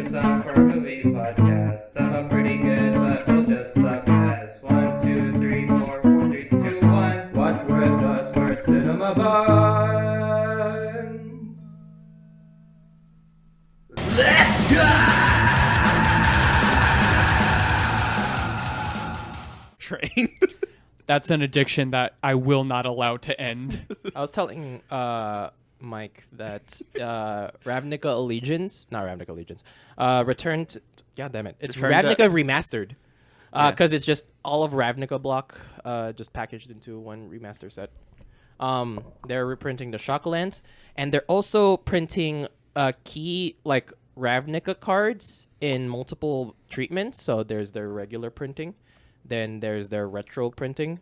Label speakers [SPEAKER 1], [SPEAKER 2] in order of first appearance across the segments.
[SPEAKER 1] song for a movie podcast. Some are pretty good, but we'll just suck ass. 1, 2, 3, 4, 4, 3, 2, 1. Watch with us, we're Cinema Buns. Let's go!
[SPEAKER 2] Train.
[SPEAKER 3] That's an addiction that I will not allow to end.
[SPEAKER 4] I was telling Mike that Ravnica Allegiance returned. God damn it! It's Ravnica Remastered because it's just all of Ravnica block just packaged into one remaster set. They're reprinting the Shocklands, and they're also printing key like Ravnica cards in multiple treatments. So there's their regular printing, then there's their retro printing,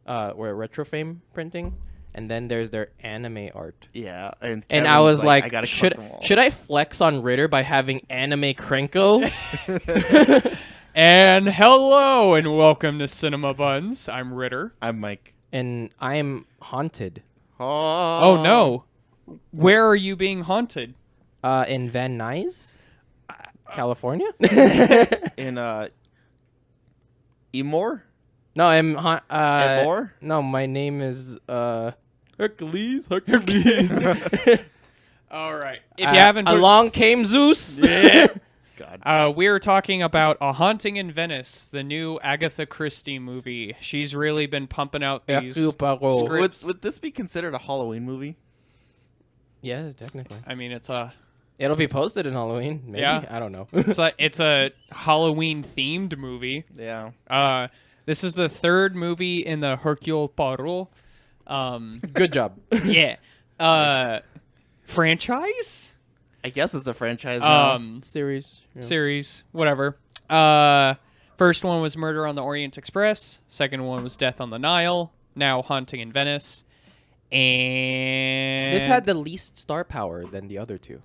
[SPEAKER 4] or retro frame printing. And then there's their anime art.
[SPEAKER 2] Yeah,
[SPEAKER 4] and I was like should I flex on Ritter by having anime Krenko?
[SPEAKER 3] And hello and welcome to Cinema Buns. I'm Ritter.
[SPEAKER 2] I'm Mike.
[SPEAKER 4] And I'm haunted.
[SPEAKER 3] Oh no. Where are you being haunted?
[SPEAKER 4] In Van Nuys, California?
[SPEAKER 2] In Emor?
[SPEAKER 4] No, I'm
[SPEAKER 2] Emor?
[SPEAKER 4] No, my name is
[SPEAKER 3] Hercules. All right. If you haven't
[SPEAKER 4] along came Zeus.
[SPEAKER 3] God. We're talking about A Haunting in Venice, the new Agatha Christie movie. She's really been pumping out these scripts.
[SPEAKER 2] Would this be considered a Halloween movie?
[SPEAKER 4] Yeah, technically.
[SPEAKER 3] I mean,
[SPEAKER 4] It'll be posted in Halloween, maybe.
[SPEAKER 3] Yeah.
[SPEAKER 4] I don't know.
[SPEAKER 3] it's a Halloween themed movie.
[SPEAKER 2] Yeah.
[SPEAKER 3] This is the third movie in the Hercule Poirot.
[SPEAKER 4] Good job.
[SPEAKER 3] Yeah. Franchise?
[SPEAKER 2] I guess it's a franchise now.
[SPEAKER 4] Series. Yeah.
[SPEAKER 3] Series, whatever. First one was Murder on the Orient Express. Second one was Death on the Nile. Now Haunting in Venice. And
[SPEAKER 4] This had the least star power than the other two.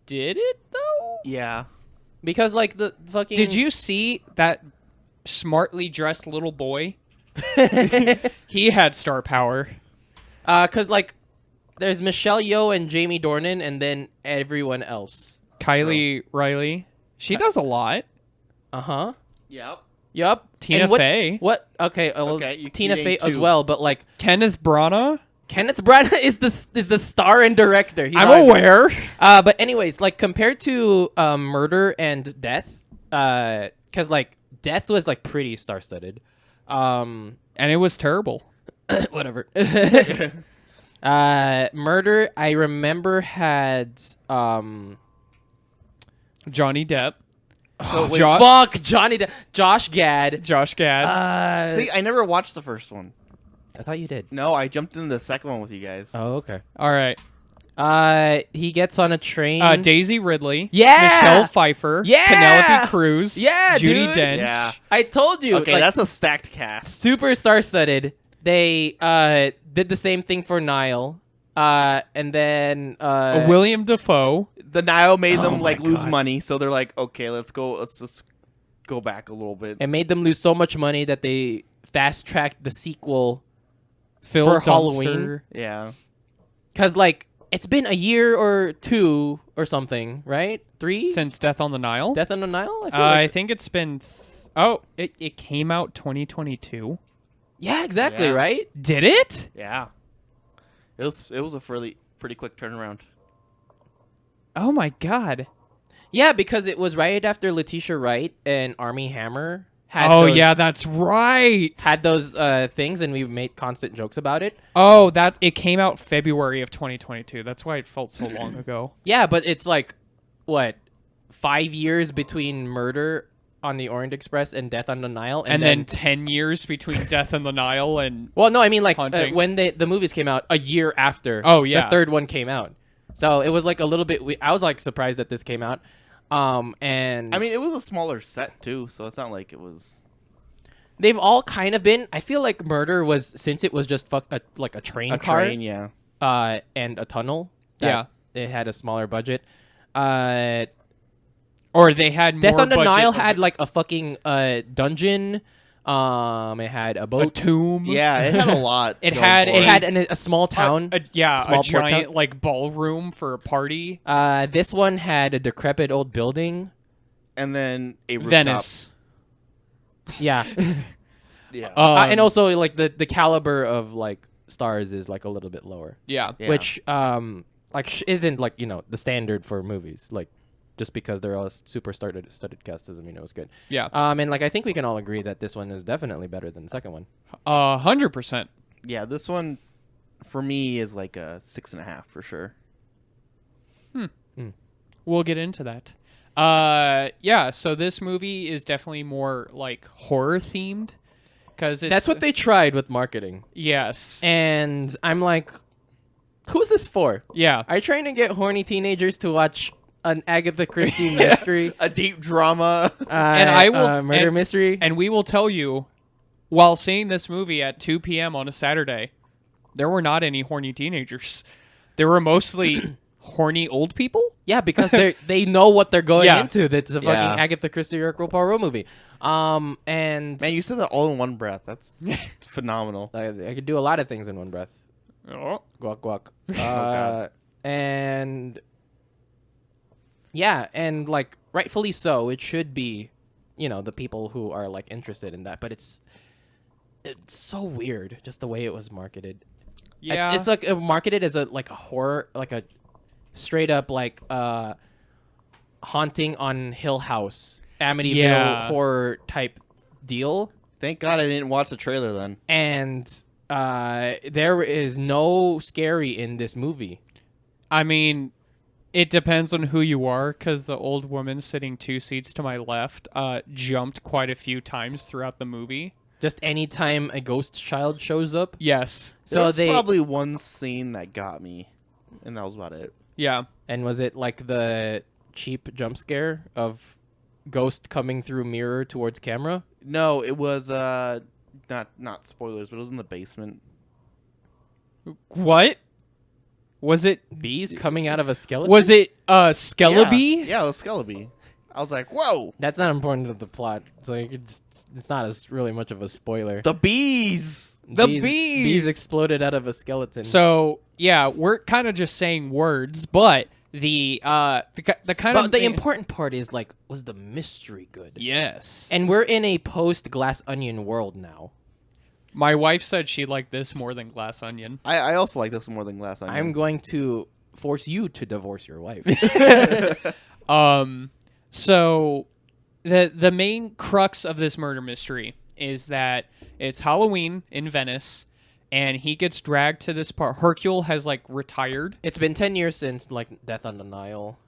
[SPEAKER 3] Did it though?
[SPEAKER 2] Yeah.
[SPEAKER 4] Because like the fucking
[SPEAKER 3] Did you see that smartly dressed little boy? He had star power.
[SPEAKER 4] Cause like there's Michelle Yeoh and Jamie Dornan and then everyone else.
[SPEAKER 3] Kylie Riley. She does a lot.
[SPEAKER 4] Uh-huh.
[SPEAKER 2] Yep.
[SPEAKER 3] Tina Fey.
[SPEAKER 4] What? Okay, well,
[SPEAKER 2] Okay,
[SPEAKER 4] Tina
[SPEAKER 2] you
[SPEAKER 4] Fey
[SPEAKER 2] named
[SPEAKER 4] as
[SPEAKER 2] two.
[SPEAKER 4] well, but like
[SPEAKER 3] Kenneth Branagh.
[SPEAKER 4] Kenneth Branagh is the star and director. He's
[SPEAKER 3] I'm
[SPEAKER 4] always-
[SPEAKER 3] aware.
[SPEAKER 4] But anyways, like compared to Murder and Death, cuz like Death was like pretty star-studded.
[SPEAKER 3] And it was terrible.
[SPEAKER 4] Whatever. Murder, I remember had
[SPEAKER 3] Johnny Depp.
[SPEAKER 4] fuck Johnny Josh Gad.
[SPEAKER 3] Josh Gad.
[SPEAKER 2] See, I never watched the first one.
[SPEAKER 4] I thought you did.
[SPEAKER 2] No, I jumped into the second one with you guys.
[SPEAKER 4] Oh, okay.
[SPEAKER 3] All right.
[SPEAKER 4] He gets on a train.
[SPEAKER 3] Daisy Ridley.
[SPEAKER 4] Yeah!
[SPEAKER 3] Michelle Pfeiffer.
[SPEAKER 4] Yeah!
[SPEAKER 3] Penelope Cruz.
[SPEAKER 4] Yeah,
[SPEAKER 3] Judy
[SPEAKER 4] dude.
[SPEAKER 3] Dench.
[SPEAKER 2] Yeah.
[SPEAKER 4] I told you.
[SPEAKER 2] Okay,
[SPEAKER 4] like,
[SPEAKER 2] that's a stacked cast.
[SPEAKER 4] super star-studded. They did the same thing for Nile. And then
[SPEAKER 3] William Dafoe.
[SPEAKER 2] The Nile made
[SPEAKER 4] Oh
[SPEAKER 2] them
[SPEAKER 4] my
[SPEAKER 2] like lose
[SPEAKER 4] God.
[SPEAKER 2] money, so they're like, okay, let's just go back a little bit.
[SPEAKER 4] it made them lose so much money that they fast-tracked the sequel
[SPEAKER 3] Phil
[SPEAKER 4] for
[SPEAKER 3] Dunster.
[SPEAKER 4] Halloween.
[SPEAKER 2] Yeah.
[SPEAKER 4] Cuz like it's been a year or two or something, right? 3
[SPEAKER 3] Since Death on the Nile.
[SPEAKER 4] Death on the Nile? I feel
[SPEAKER 3] I
[SPEAKER 4] like
[SPEAKER 3] think it's been... it came out 2022.
[SPEAKER 4] yeah, exactly,
[SPEAKER 2] Yeah.
[SPEAKER 4] right?
[SPEAKER 3] Did it?
[SPEAKER 2] Yeah. It was a pretty quick turnaround.
[SPEAKER 3] Oh my god.
[SPEAKER 4] Yeah, because it was right after Letitia Wright and Armie Hammer had
[SPEAKER 3] Oh
[SPEAKER 4] those,
[SPEAKER 3] yeah, that's right.
[SPEAKER 4] had those things, and we made constant jokes about it.
[SPEAKER 3] Oh, it came out February of 2022. That's why it felt so long ago.
[SPEAKER 4] Yeah, but it's like what 5 years between Murder on the Orient Express and Death on the Nile,
[SPEAKER 3] And then 10 years between Death on the Nile and...
[SPEAKER 4] well, no, I mean like
[SPEAKER 3] Haunting.
[SPEAKER 4] when the movies came out a year after.
[SPEAKER 3] Oh, yeah.
[SPEAKER 4] the third one came out, so it was like a little bit. I was like surprised that this came out. And
[SPEAKER 2] I mean, it was a smaller set too, so it's not like it was.
[SPEAKER 4] they've all kind of been. I feel like Murder was, since it was just like a train
[SPEAKER 2] A
[SPEAKER 4] car,
[SPEAKER 2] train, yeah.
[SPEAKER 4] and a tunnel.
[SPEAKER 3] Yeah.
[SPEAKER 4] It had a smaller budget.
[SPEAKER 3] Or they had
[SPEAKER 4] Death
[SPEAKER 3] more
[SPEAKER 4] on the
[SPEAKER 3] budget
[SPEAKER 4] Nile
[SPEAKER 3] of-
[SPEAKER 4] had like a fucking dungeon, It had a
[SPEAKER 3] A
[SPEAKER 4] boat.
[SPEAKER 3] tomb.
[SPEAKER 2] Yeah, it had a lot.
[SPEAKER 3] It
[SPEAKER 2] going
[SPEAKER 3] had
[SPEAKER 2] for
[SPEAKER 4] It had a small town.
[SPEAKER 3] a
[SPEAKER 4] Small port
[SPEAKER 3] giant
[SPEAKER 4] town.
[SPEAKER 3] like ballroom for a party.
[SPEAKER 4] This one had a decrepit old building.
[SPEAKER 2] and then a rooftop.
[SPEAKER 3] Venice.
[SPEAKER 4] Yeah.
[SPEAKER 2] Yeah.
[SPEAKER 4] And also like the caliber of like stars is like a little bit lower,
[SPEAKER 3] Yeah.
[SPEAKER 2] Yeah.
[SPEAKER 4] which isn't like the standard for movies. Like just because they're all super studded cast doesn't mean it was good.
[SPEAKER 3] Yeah.
[SPEAKER 4] And like I think we can all agree that this one is definitely better than the second one.
[SPEAKER 3] 100%.
[SPEAKER 2] Yeah, this one for me is like a 6.5 for sure.
[SPEAKER 3] We'll get into that. Yeah, so this movie is definitely more like horror themed because
[SPEAKER 4] That's what they tried with marketing,
[SPEAKER 3] Yes.
[SPEAKER 4] and I'm like, who's this for?
[SPEAKER 3] Yeah.
[SPEAKER 4] Are you trying to get horny teenagers to watch an Agatha Christie mystery?
[SPEAKER 2] A deep drama.
[SPEAKER 3] And I will-
[SPEAKER 4] murder
[SPEAKER 3] and-
[SPEAKER 4] mystery.
[SPEAKER 3] And we will tell you, while seeing this movie at 2 p.m. on a Saturday, there were not any horny teenagers. There were mostly horny old people.
[SPEAKER 4] Yeah, because they know what they're going
[SPEAKER 3] Yeah.
[SPEAKER 4] into. That's a fucking
[SPEAKER 2] Yeah.
[SPEAKER 4] Agatha Christie or Hercule Poirot movie. And
[SPEAKER 2] Man, you said that all in one breath. That's phenomenal.
[SPEAKER 4] I could do a lot of things in one breath.
[SPEAKER 3] Oh.
[SPEAKER 4] Guac guac.
[SPEAKER 2] God.
[SPEAKER 4] And yeah, and like rightfully so, it should be, the people who are like interested in that. But it's so weird, just the way it was marketed.
[SPEAKER 3] Yeah.
[SPEAKER 4] It's like marketed as a horror, like a straight up like haunting on Hill House, Amityville
[SPEAKER 3] Yeah.
[SPEAKER 4] horror type deal.
[SPEAKER 2] Thank God I didn't watch the trailer then.
[SPEAKER 4] And there is no scary in this movie.
[SPEAKER 3] I mean, it depends on who you are, because the old woman sitting 2 seats to my left jumped quite a few times throughout the movie.
[SPEAKER 4] Just anytime a ghost child shows up.
[SPEAKER 3] Yes.
[SPEAKER 2] There was probably one scene that got me, and that was about it.
[SPEAKER 3] Yeah.
[SPEAKER 4] And was it like the cheap jump scare of ghost coming through mirror towards camera?
[SPEAKER 2] No, it was not spoilers, but it was in the basement.
[SPEAKER 3] What? Was it?
[SPEAKER 4] Bees coming out of a skeleton?
[SPEAKER 3] Was it Skelebi?
[SPEAKER 2] Yeah, it was Skelebi. I was like, whoa,
[SPEAKER 4] That's not important to the plot. So it's not as really much of a spoiler.
[SPEAKER 2] the bees.
[SPEAKER 3] The
[SPEAKER 4] Bees
[SPEAKER 3] bees!
[SPEAKER 4] exploded out of a skeleton.
[SPEAKER 3] So yeah, we're kind of just saying words, but the kind
[SPEAKER 4] but
[SPEAKER 3] of
[SPEAKER 4] the important part is like, was the mystery good?
[SPEAKER 3] yes.
[SPEAKER 4] And we're in a post Glass Onion world now.
[SPEAKER 3] My wife said she liked this more than Glass Onion.
[SPEAKER 2] I also like this more than Glass Onion.
[SPEAKER 4] I'm going to force you to divorce your wife.
[SPEAKER 3] So the main crux of this murder mystery is that it's Halloween in Venice, and he gets dragged to this part. Hercule has like retired.
[SPEAKER 4] It's been 10 years since like Death on the Nile,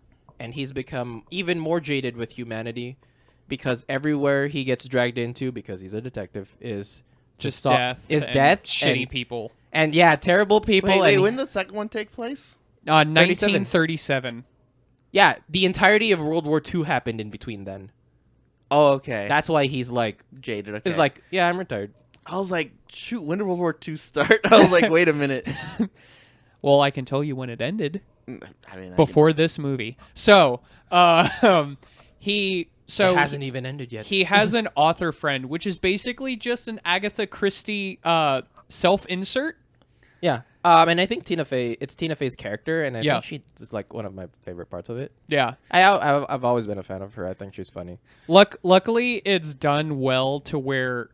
[SPEAKER 4] and he's become even more jaded with humanity because everywhere he gets dragged into, because he's a detective, is
[SPEAKER 3] Just
[SPEAKER 4] saw-
[SPEAKER 3] death.
[SPEAKER 4] is
[SPEAKER 3] and
[SPEAKER 4] death
[SPEAKER 3] Shitty
[SPEAKER 4] and,
[SPEAKER 3] people.
[SPEAKER 4] and yeah, terrible people.
[SPEAKER 2] Wait,
[SPEAKER 4] and
[SPEAKER 2] when did the second one take place?
[SPEAKER 3] 1937.
[SPEAKER 4] yeah, the entirety of World War II happened in between then.
[SPEAKER 2] Oh, okay.
[SPEAKER 4] That's why he's like,
[SPEAKER 2] Jaded. Okay.
[SPEAKER 4] he's like, yeah, I'm retired.
[SPEAKER 2] I was like, shoot, when did World War II start? I was like, wait a minute.
[SPEAKER 3] Well, I can tell you when it ended.
[SPEAKER 2] I mean,
[SPEAKER 3] Before this movie. So, he
[SPEAKER 4] It hasn't even ended yet.
[SPEAKER 3] he has an author friend, which is basically just an Agatha Christie self-insert.
[SPEAKER 4] Yeah. And I think it's Tina Fey's character, and I
[SPEAKER 3] Yeah.
[SPEAKER 4] think she is like one of my favorite parts of it.
[SPEAKER 3] Yeah.
[SPEAKER 4] I've always been a fan of her. I think she's funny.
[SPEAKER 3] Luckily, it's done well to where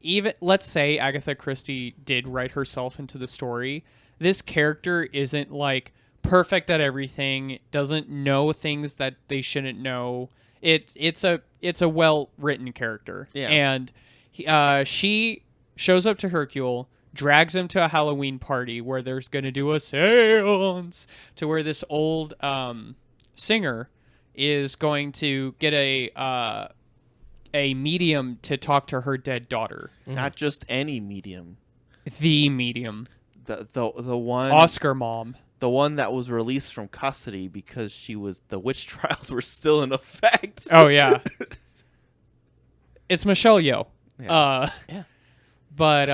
[SPEAKER 3] even, let's say Agatha Christie did write herself into the story, this character isn't like perfect at everything, doesn't know things that they shouldn't know. It's a well-written character.
[SPEAKER 2] Yeah.
[SPEAKER 3] And she shows up to Hercule, drags him to a Halloween party where there's going to do a seance, to where this old singer is going to get a medium to talk to her dead daughter.
[SPEAKER 2] not just any medium.
[SPEAKER 3] The medium.
[SPEAKER 2] The one
[SPEAKER 3] Oscar mom.
[SPEAKER 2] the one that was released from custody because the witch trials were still in effect.
[SPEAKER 3] Oh, yeah. It's Michelle Yeoh.
[SPEAKER 2] Yeah.
[SPEAKER 4] Yeah.
[SPEAKER 3] But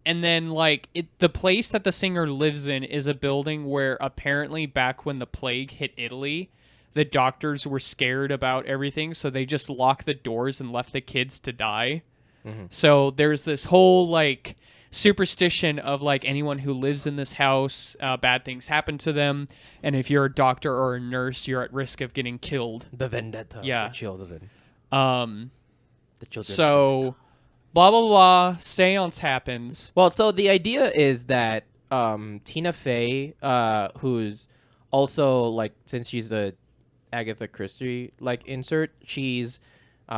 [SPEAKER 3] and then like the place that the singer lives in is a building where apparently back when the plague hit Italy, the doctors were scared about everything, so they just locked the doors and left the kids to die. So there's this whole like superstition of like anyone who lives in this house, bad things happen to them, and if you're a doctor or a nurse, you're at risk of getting killed.
[SPEAKER 4] The vendetta
[SPEAKER 3] Yeah.
[SPEAKER 4] of the children. The children's
[SPEAKER 3] So
[SPEAKER 4] vendetta.
[SPEAKER 3] blah blah blah, seance happens.
[SPEAKER 4] Well, so the idea is that Tina Fey, who's also like, since she's a Agatha Christie like insert, she's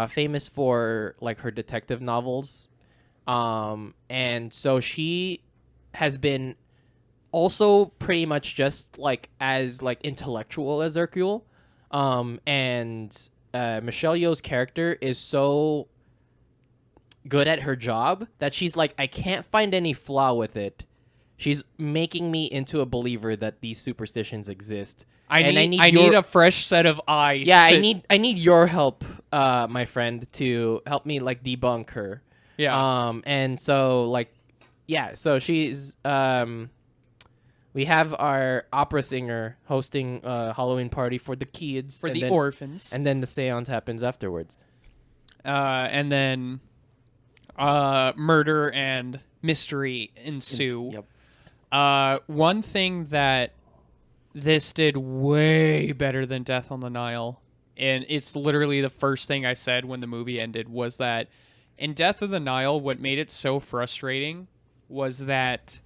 [SPEAKER 4] famous for like her detective novels, and so she has been also pretty much just like as like intellectual as Hercule, and Michelle Yeoh's character is so good at her job that she's like, I can't find any flaw with it. She's making me into a believer that these superstitions exist.
[SPEAKER 3] I
[SPEAKER 4] And
[SPEAKER 3] need a fresh set of eyes.
[SPEAKER 4] Yeah,
[SPEAKER 3] to-
[SPEAKER 4] I need your help, my friend, to help me like debunk her.
[SPEAKER 3] Yeah.
[SPEAKER 4] And so like, yeah, so she's we have our opera singer hosting a Halloween party for the kids
[SPEAKER 3] for
[SPEAKER 4] and
[SPEAKER 3] the
[SPEAKER 4] then-
[SPEAKER 3] orphans.
[SPEAKER 4] and then the seance happens afterwards.
[SPEAKER 3] And then murder and mystery ensue.
[SPEAKER 2] Yep.
[SPEAKER 3] One thing that this did way better than Death on the Nile, and it's literally the first thing I said when the movie ended, was that in Death of the Nile, what made it so frustrating was that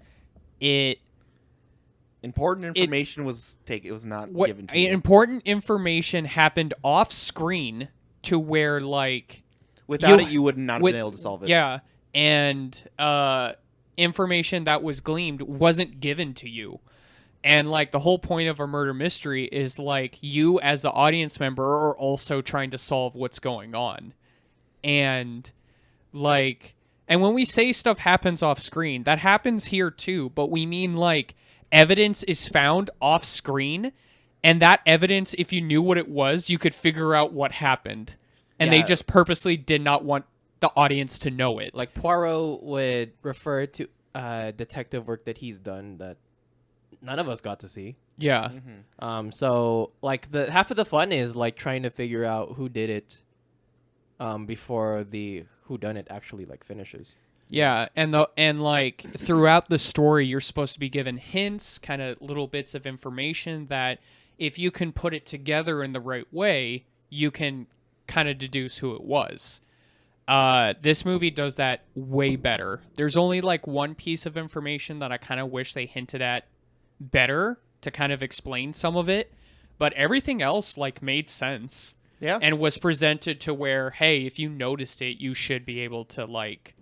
[SPEAKER 2] Important information was taken. It was not given to you.
[SPEAKER 3] important information happened off screen to where like
[SPEAKER 2] Without it, you would not have been able to solve it.
[SPEAKER 3] Yeah, and information that was gleaned wasn't given to you. And like the whole point of a murder mystery is like you as the audience member are also trying to solve what's going on. And like, and when we say stuff happens off screen, that happens here too, but we mean like evidence is found off screen, and that evidence, if you knew what it was, you could figure out what happened. And they
[SPEAKER 4] Yeah.
[SPEAKER 3] just purposely did not want the audience to know it.
[SPEAKER 4] Like Poirot would refer to detective work that he's done that none of us got to see.
[SPEAKER 3] Yeah.
[SPEAKER 4] So like the half of the fun is like trying to figure out who did it before the whodunit actually like finishes.
[SPEAKER 3] Yeah, and like throughout the story, you're supposed to be given hints, kind of little bits of information that if you can put it together in the right way, you can kind of deduce who it was. This movie does that way better. There's only like one piece of information that I kind of wish they hinted at better to kind of explain some of it, but everything else like made sense.
[SPEAKER 2] Yeah.
[SPEAKER 3] And was presented to where, hey, if you noticed it, you should be able to like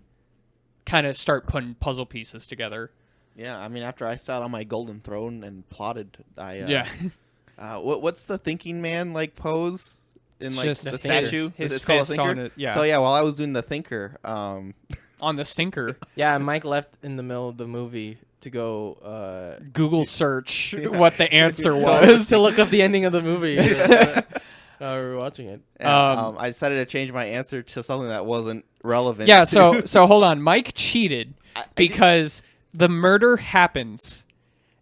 [SPEAKER 3] kind of start putting puzzle pieces together.
[SPEAKER 2] Yeah, I mean, after I sat on my golden throne and plotted,
[SPEAKER 3] Yeah.
[SPEAKER 2] What's the thinking man like pose in
[SPEAKER 3] It's
[SPEAKER 2] like
[SPEAKER 3] just
[SPEAKER 2] the
[SPEAKER 3] a thinker.
[SPEAKER 2] statue?
[SPEAKER 3] His
[SPEAKER 2] It's called a
[SPEAKER 3] fist
[SPEAKER 2] thinker.
[SPEAKER 3] on it, yeah.
[SPEAKER 2] So yeah, while I was doing the thinker,
[SPEAKER 3] On the stinker.
[SPEAKER 4] Yeah, Mike left in the middle of the movie to go
[SPEAKER 3] Google search what the answer was.
[SPEAKER 4] to look up the ending of the movie. We were watching it.
[SPEAKER 2] I decided to change my answer to something that wasn't relevant.
[SPEAKER 3] Yeah,
[SPEAKER 2] to-
[SPEAKER 3] so hold on. Mike cheated because the murder happens,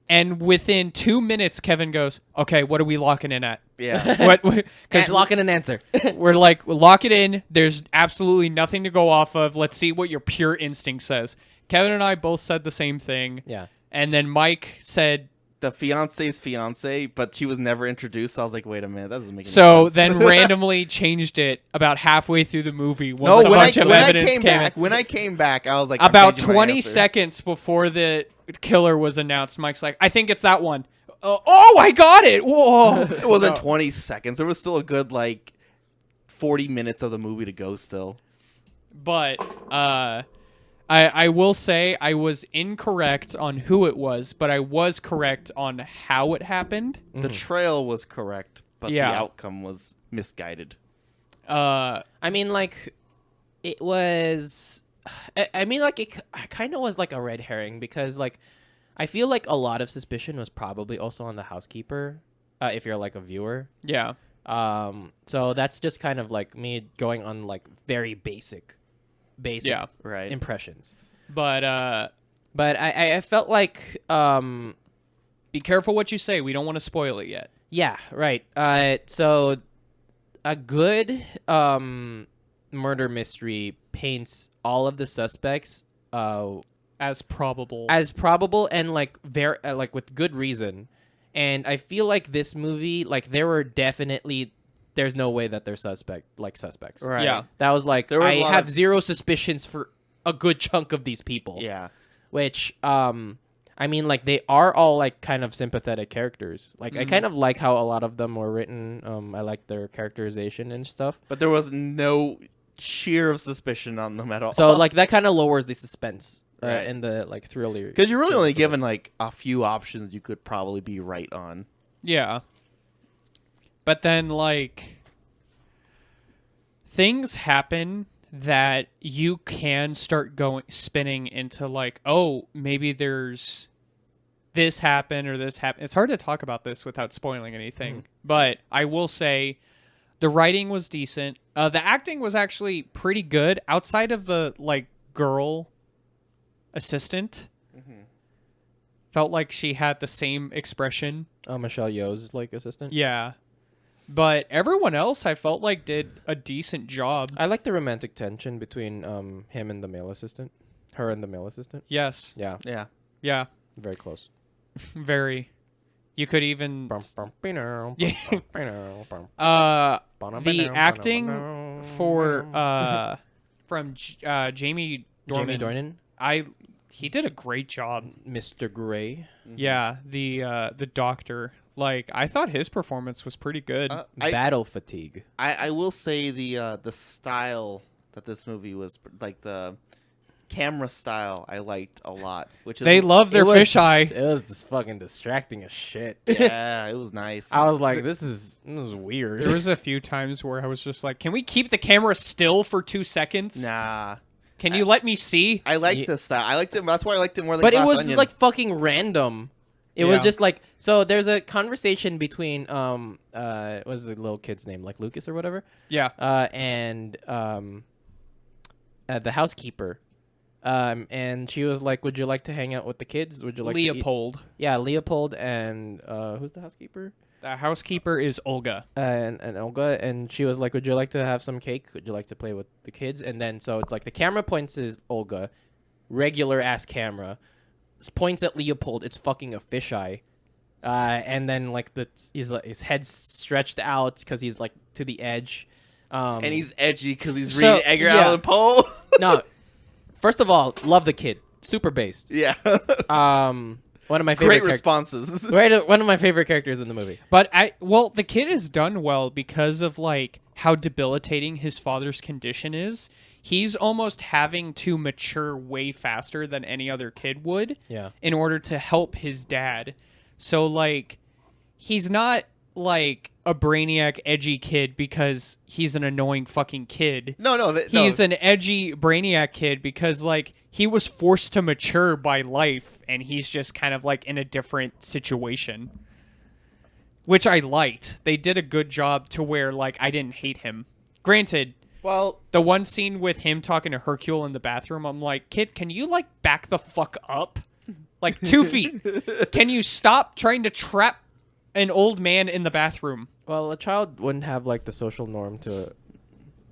[SPEAKER 3] and within 2 minutes, Kevin goes, "Okay, what are we locking in at?"
[SPEAKER 2] yeah,
[SPEAKER 3] What?
[SPEAKER 4] Because
[SPEAKER 3] Because
[SPEAKER 4] lock in an answer.
[SPEAKER 3] we're like, lock it in. There's absolutely nothing to go off of. Let's see what your pure instinct says. Kevin and I both said the same thing.
[SPEAKER 4] Yeah.
[SPEAKER 3] And then Mike said,
[SPEAKER 2] the fiance's fiance, but she was never introduced. So I was like, wait a minute, that doesn't make any
[SPEAKER 3] so
[SPEAKER 2] sense.
[SPEAKER 3] then randomly changed it about halfway through the movie once
[SPEAKER 2] No,
[SPEAKER 3] a bunch of evidence came in.
[SPEAKER 2] when I came back, I was like, I'm
[SPEAKER 3] About
[SPEAKER 2] changing my
[SPEAKER 3] 20
[SPEAKER 2] answer.
[SPEAKER 3] seconds before the killer was announced, Mike's like, I think it's that one. Oh, I got it. Whoa.
[SPEAKER 2] It wasn't 20 seconds. There was still a good 40 minutes of the movie to go still.
[SPEAKER 3] But I will say I was incorrect on who it was, but I was correct on how it happened.
[SPEAKER 2] The trail was correct, but
[SPEAKER 3] Yeah.
[SPEAKER 2] the outcome was misguided.
[SPEAKER 4] I mean, like, it was. I mean, like, it kind of was like a red herring because, like, I feel like a lot of suspicion was probably also on the housekeeper, if you're like a viewer.
[SPEAKER 3] Yeah.
[SPEAKER 4] So that's just kind of like me going on like very basic
[SPEAKER 3] Yeah.
[SPEAKER 2] Right.
[SPEAKER 4] impressions.
[SPEAKER 3] But
[SPEAKER 4] But I felt like
[SPEAKER 3] be careful what you say. We don't want to spoil it yet.
[SPEAKER 4] Yeah, right. So a good murder mystery paints all of the suspects
[SPEAKER 3] As probable.
[SPEAKER 4] as probable and like very like with good reason. And I feel like this movie, like there's no way that they're suspects.
[SPEAKER 2] Right.
[SPEAKER 3] Yeah.
[SPEAKER 4] That was like
[SPEAKER 2] There was
[SPEAKER 4] I
[SPEAKER 2] a lot
[SPEAKER 4] have
[SPEAKER 2] of-
[SPEAKER 4] zero suspicions for a good chunk of these people.
[SPEAKER 2] Yeah.
[SPEAKER 4] Which I mean, like they are all like kind of sympathetic characters. Like I kind of like how a lot of them were written. I like their characterization and stuff.
[SPEAKER 2] But there was no sheer of suspicion on them at all.
[SPEAKER 4] So like that kind of lowers the suspense
[SPEAKER 2] Right.
[SPEAKER 4] and the like thriller.
[SPEAKER 2] because you're really only
[SPEAKER 4] suspense.
[SPEAKER 2] given like a few options you could probably be right on.
[SPEAKER 3] Yeah. But then, like, things happen that you can start spinning into, like, oh, maybe there's this happen or this happen. It's hard to talk about this without spoiling anything. But I will say the writing was decent. The acting was actually pretty good outside of the, like, girl assistant. Felt like she had the same expression.
[SPEAKER 4] Michelle Yeoh's like assistant.
[SPEAKER 3] Yeah. But everyone else I felt like did a decent job.
[SPEAKER 4] I like the romantic tension between him and the male assistant. Her and the male assistant.
[SPEAKER 3] Yes.
[SPEAKER 4] Yeah,
[SPEAKER 2] Yeah.
[SPEAKER 3] Yeah.
[SPEAKER 4] very close.
[SPEAKER 3] Very. You could even
[SPEAKER 4] Yeah.
[SPEAKER 3] the acting for from Jamie
[SPEAKER 4] Jamie
[SPEAKER 3] Dornan.
[SPEAKER 4] Dornan,
[SPEAKER 3] He did a great job.
[SPEAKER 4] Mr. Gray.
[SPEAKER 3] Yeah, the doctor. Like I thought his performance was pretty good.
[SPEAKER 4] Battle fatigue.
[SPEAKER 2] I will say the style that this movie was like the camera style I liked a lot. Which is
[SPEAKER 3] they love their fisheye.
[SPEAKER 4] It was just fucking distracting as shit.
[SPEAKER 2] Yeah, it was nice.
[SPEAKER 4] I was like, this is weird.
[SPEAKER 3] There was a few times where I was just like, "Can we keep the camera still for 2 seconds?
[SPEAKER 2] Nah,
[SPEAKER 3] Can you let me see?"
[SPEAKER 2] I liked this style. I liked it. That's why I liked it more than.
[SPEAKER 4] But it
[SPEAKER 2] Glass
[SPEAKER 4] was
[SPEAKER 2] Onion.
[SPEAKER 4] like fucking random. It was
[SPEAKER 3] Yeah.
[SPEAKER 4] just like, so there's a conversation between what was the little kid's name, like Lucas or whatever,
[SPEAKER 3] Yeah.
[SPEAKER 4] and the housekeeper, and she was like, "Would you like to hang out with the kids? Would you like to eat-"
[SPEAKER 3] Leopold.
[SPEAKER 4] Yeah, Leopold and who's the housekeeper?
[SPEAKER 3] The housekeeper is Olga.
[SPEAKER 4] And Olga, and she was like, "Would you like to have some cake? Would you like to play with the kids?" And then so it's like the camera points is Olga, regular ass camera, points at Leopold. It's fucking a fisheye, and then like his head's stretched out because he's like to the edge,
[SPEAKER 2] and he's edgy because he's
[SPEAKER 4] So,
[SPEAKER 2] reading Edgar
[SPEAKER 4] yeah.
[SPEAKER 2] Allan Poe.
[SPEAKER 4] no. First of all, love the kid, super based.
[SPEAKER 2] Yeah,
[SPEAKER 4] One of my favorite
[SPEAKER 2] great
[SPEAKER 4] characters.
[SPEAKER 2] responses.
[SPEAKER 4] Right, one of my favorite characters in the movie.
[SPEAKER 3] But the kid is done well because of like how debilitating his father's condition is. He's almost having to mature way faster than any other kid would
[SPEAKER 4] Yeah.
[SPEAKER 3] in order to help his dad. So like he's not like a brainiac edgy kid because he's an annoying fucking kid.
[SPEAKER 2] No.
[SPEAKER 3] He's an edgy brainiac kid because like he was forced to mature by life and he's just kind of like in a different situation. Which I liked. They did a good job to where like I didn't hate him. Granted,
[SPEAKER 4] Well,
[SPEAKER 3] the one scene with him talking to Hercule in the bathroom, I'm like, kid, can you like back the fuck up? Like 2 feet. Can you stop trying to trap an old man in the bathroom?
[SPEAKER 4] well, a child wouldn't have like the social norm to,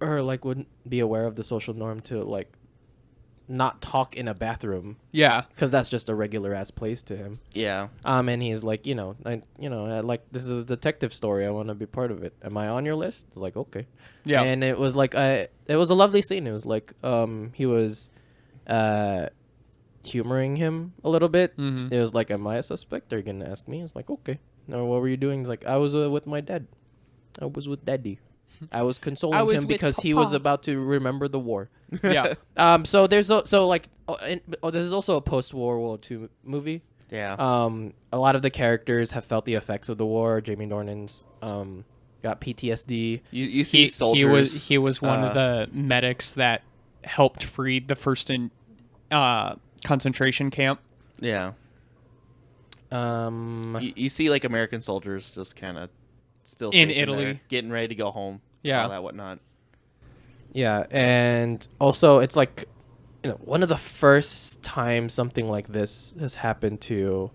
[SPEAKER 4] or like wouldn't be aware of the social norm to like not talk in a bathroom
[SPEAKER 3] Yeah.
[SPEAKER 4] because that's just a regular ass place to him.
[SPEAKER 2] Yeah.
[SPEAKER 4] And he's like, I like this is a detective story. I want to be part of it. Am I on your list? I was like, okay.
[SPEAKER 3] Yeah.
[SPEAKER 4] And it was like, it was a lovely scene. It was like, he was, humoring him a little bit.
[SPEAKER 3] Mhm.
[SPEAKER 4] It was like, am I a suspect? Are you gonna ask me? I was like, okay. No, what were you doing? He's like, I was with my dad. I was with daddy. I was consoling
[SPEAKER 3] I was
[SPEAKER 4] him
[SPEAKER 3] with
[SPEAKER 4] because he was
[SPEAKER 3] Papa.
[SPEAKER 4] about to remember the war.
[SPEAKER 3] Yeah.
[SPEAKER 4] So there's this is also a post-World War II movie.
[SPEAKER 2] Yeah.
[SPEAKER 4] A lot of the characters have felt the effects of the war. Jamie Dornan's got PTSD.
[SPEAKER 2] you see soldiers.
[SPEAKER 3] He was one of the medics that helped free the first concentration camp.
[SPEAKER 2] Yeah. You see like American soldiers just kind of still
[SPEAKER 3] In
[SPEAKER 2] stationed
[SPEAKER 3] Italy.
[SPEAKER 2] there, getting ready to go home.
[SPEAKER 3] Yeah.
[SPEAKER 2] All that whatnot.
[SPEAKER 4] Yeah, and also it's like, one of the first times something like this has happened to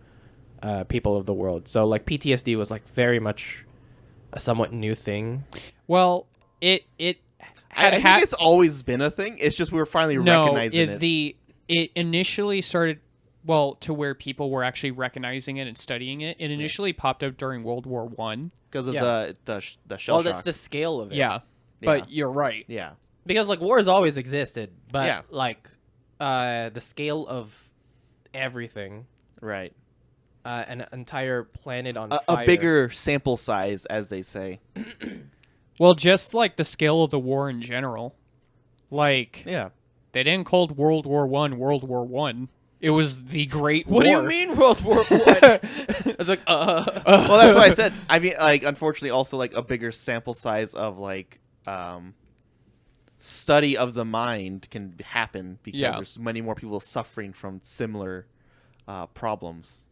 [SPEAKER 4] people of the world. So like PTSD was like very much a somewhat new thing.
[SPEAKER 3] Well, it
[SPEAKER 2] I think it's always been a thing. It's just we were finally recognizing it.
[SPEAKER 3] It initially started to where people were actually recognizing it and studying it. It initially popped up during World War One
[SPEAKER 2] Because of
[SPEAKER 4] Yeah.
[SPEAKER 2] the shell shock.
[SPEAKER 4] That's the scale of it.
[SPEAKER 3] Yeah, but you're right.
[SPEAKER 2] Yeah.
[SPEAKER 4] Because like wars always existed, but
[SPEAKER 2] Yeah.
[SPEAKER 4] like the scale of everything,
[SPEAKER 2] Right.
[SPEAKER 4] an entire planet on
[SPEAKER 2] A
[SPEAKER 4] fire.
[SPEAKER 2] bigger sample size, as they say.
[SPEAKER 3] Well, just like the scale of the war in general, like
[SPEAKER 2] Yeah.
[SPEAKER 3] they didn't call World War World War One. It was the Great War.
[SPEAKER 4] What do you mean World War One? I was like,
[SPEAKER 2] Well, that's what I said. I mean, like, unfortunately, also like a bigger sample size of like study of the mind can happen because there's many more people suffering from similar problems.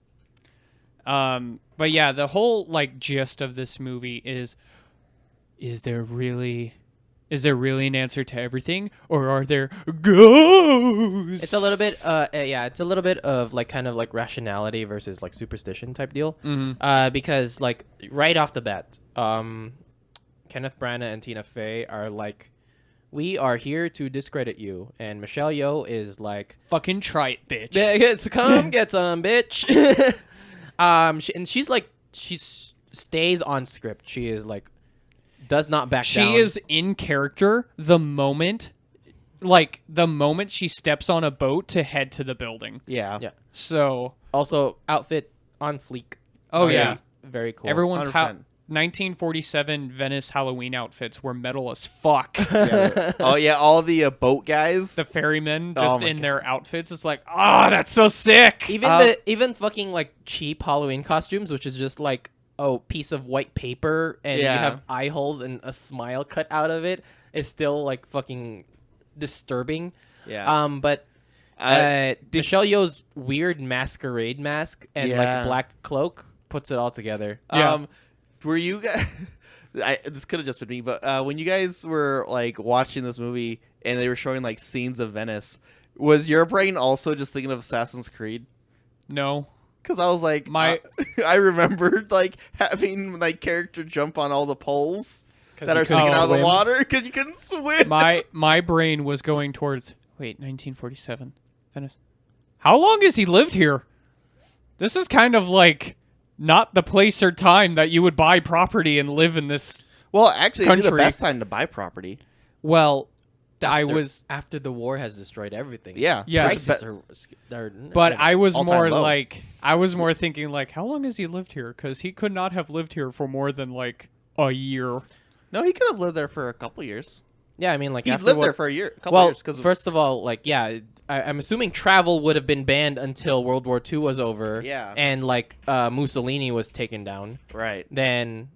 [SPEAKER 3] But yeah, the whole like gist of this movie is there really an answer to everything, or are there ghosts?
[SPEAKER 4] it's a little bit, it's a little bit of like kind of like rationality versus like superstition type deal. Because like right off the bat, Kenneth Branagh and Tina Fey are like, we are here to discredit you, and Michelle Yeoh is like,
[SPEAKER 3] Fucking try it, bitch.
[SPEAKER 4] get some, bitch. And she's like, she stays on script. She is like, does not back down.
[SPEAKER 3] She is in character the moment she steps on a boat to head to the building.
[SPEAKER 2] Yeah.
[SPEAKER 4] Yeah.
[SPEAKER 3] So
[SPEAKER 4] Also, outfit on fleek.
[SPEAKER 3] Oh,
[SPEAKER 4] Very-
[SPEAKER 3] yeah.
[SPEAKER 4] Very cool.
[SPEAKER 3] everyone's
[SPEAKER 2] 100%.
[SPEAKER 3] 1947 Venice Halloween outfits were metal as fuck.
[SPEAKER 2] Yeah. Oh yeah, all the boat guys.
[SPEAKER 3] The ferrymen
[SPEAKER 2] Oh
[SPEAKER 3] just
[SPEAKER 2] my
[SPEAKER 3] in
[SPEAKER 2] God.
[SPEAKER 3] their outfits. It's like, that's so sick.
[SPEAKER 4] Even fucking like cheap Halloween costumes, which is just like piece of white paper and you
[SPEAKER 2] Yeah.
[SPEAKER 4] have eye holes and a smile cut out of it, is still like fucking disturbing.
[SPEAKER 2] Yeah.
[SPEAKER 4] But Michelle Yeoh's weird masquerade mask and
[SPEAKER 2] Yeah.
[SPEAKER 4] like black cloak puts it all together.
[SPEAKER 3] Yeah.
[SPEAKER 2] Were you guys? This could have just been me, but when you guys were like watching this movie and they were showing like scenes of Venice, was your brain also just thinking of Assassin's Creed?
[SPEAKER 3] No.
[SPEAKER 2] Because I was like, I remembered like having my character jump on all the poles that
[SPEAKER 4] you
[SPEAKER 2] are sticking
[SPEAKER 4] couldn't
[SPEAKER 2] out of the
[SPEAKER 4] swim.
[SPEAKER 2] water because you couldn't swim.
[SPEAKER 3] My brain was going towards 1947 Venice. How long has he lived here? This is kind of like not the place or time that you would buy property and live in this.
[SPEAKER 2] Well, actually, it'd be the
[SPEAKER 3] Country.
[SPEAKER 2] best time to buy property.
[SPEAKER 3] Well,
[SPEAKER 4] After the war has destroyed everything.
[SPEAKER 2] Yeah.
[SPEAKER 3] Yeah.
[SPEAKER 2] It's the
[SPEAKER 4] Prices are
[SPEAKER 3] but I was
[SPEAKER 2] all-time
[SPEAKER 3] more
[SPEAKER 2] low.
[SPEAKER 3] like, thinking like, how long has he lived here? Because he could not have lived here for more than like a year.
[SPEAKER 2] No, he could have lived there for a couple years.
[SPEAKER 4] Yeah, I mean, like
[SPEAKER 2] He
[SPEAKER 4] after
[SPEAKER 2] lived
[SPEAKER 4] what-
[SPEAKER 2] there for a couple
[SPEAKER 4] well,
[SPEAKER 2] years. Because
[SPEAKER 4] first of all, like, yeah, I'm assuming travel would have been banned until World War II was over.
[SPEAKER 2] Yeah.
[SPEAKER 4] And like Mussolini was taken down.
[SPEAKER 2] right.
[SPEAKER 4] Then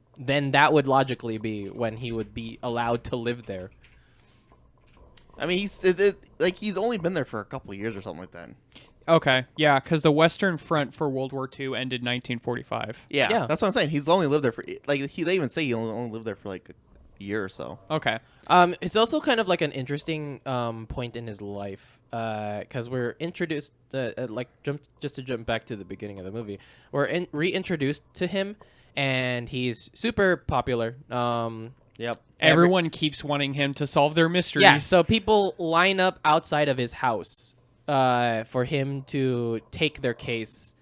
[SPEAKER 4] that would logically be when he would be allowed to live there.
[SPEAKER 2] I mean, he's only been there for a couple years or something like that.
[SPEAKER 3] Okay, yeah, because the Western Front for World War II ended 1945.
[SPEAKER 2] Yeah,
[SPEAKER 4] Yeah.
[SPEAKER 2] that's what I'm saying. He's only lived there for they even say he only lived there for like a year or so.
[SPEAKER 3] Okay.
[SPEAKER 4] It's also kind of like an interesting point in his life because we're introduced just to jump back to the beginning of the movie, we're reintroduced to him, and he's super popular.
[SPEAKER 2] Yep.
[SPEAKER 3] Everyone keeps wanting him to solve their mysteries.
[SPEAKER 4] Yeah, so people line up outside of his house for him to take their case,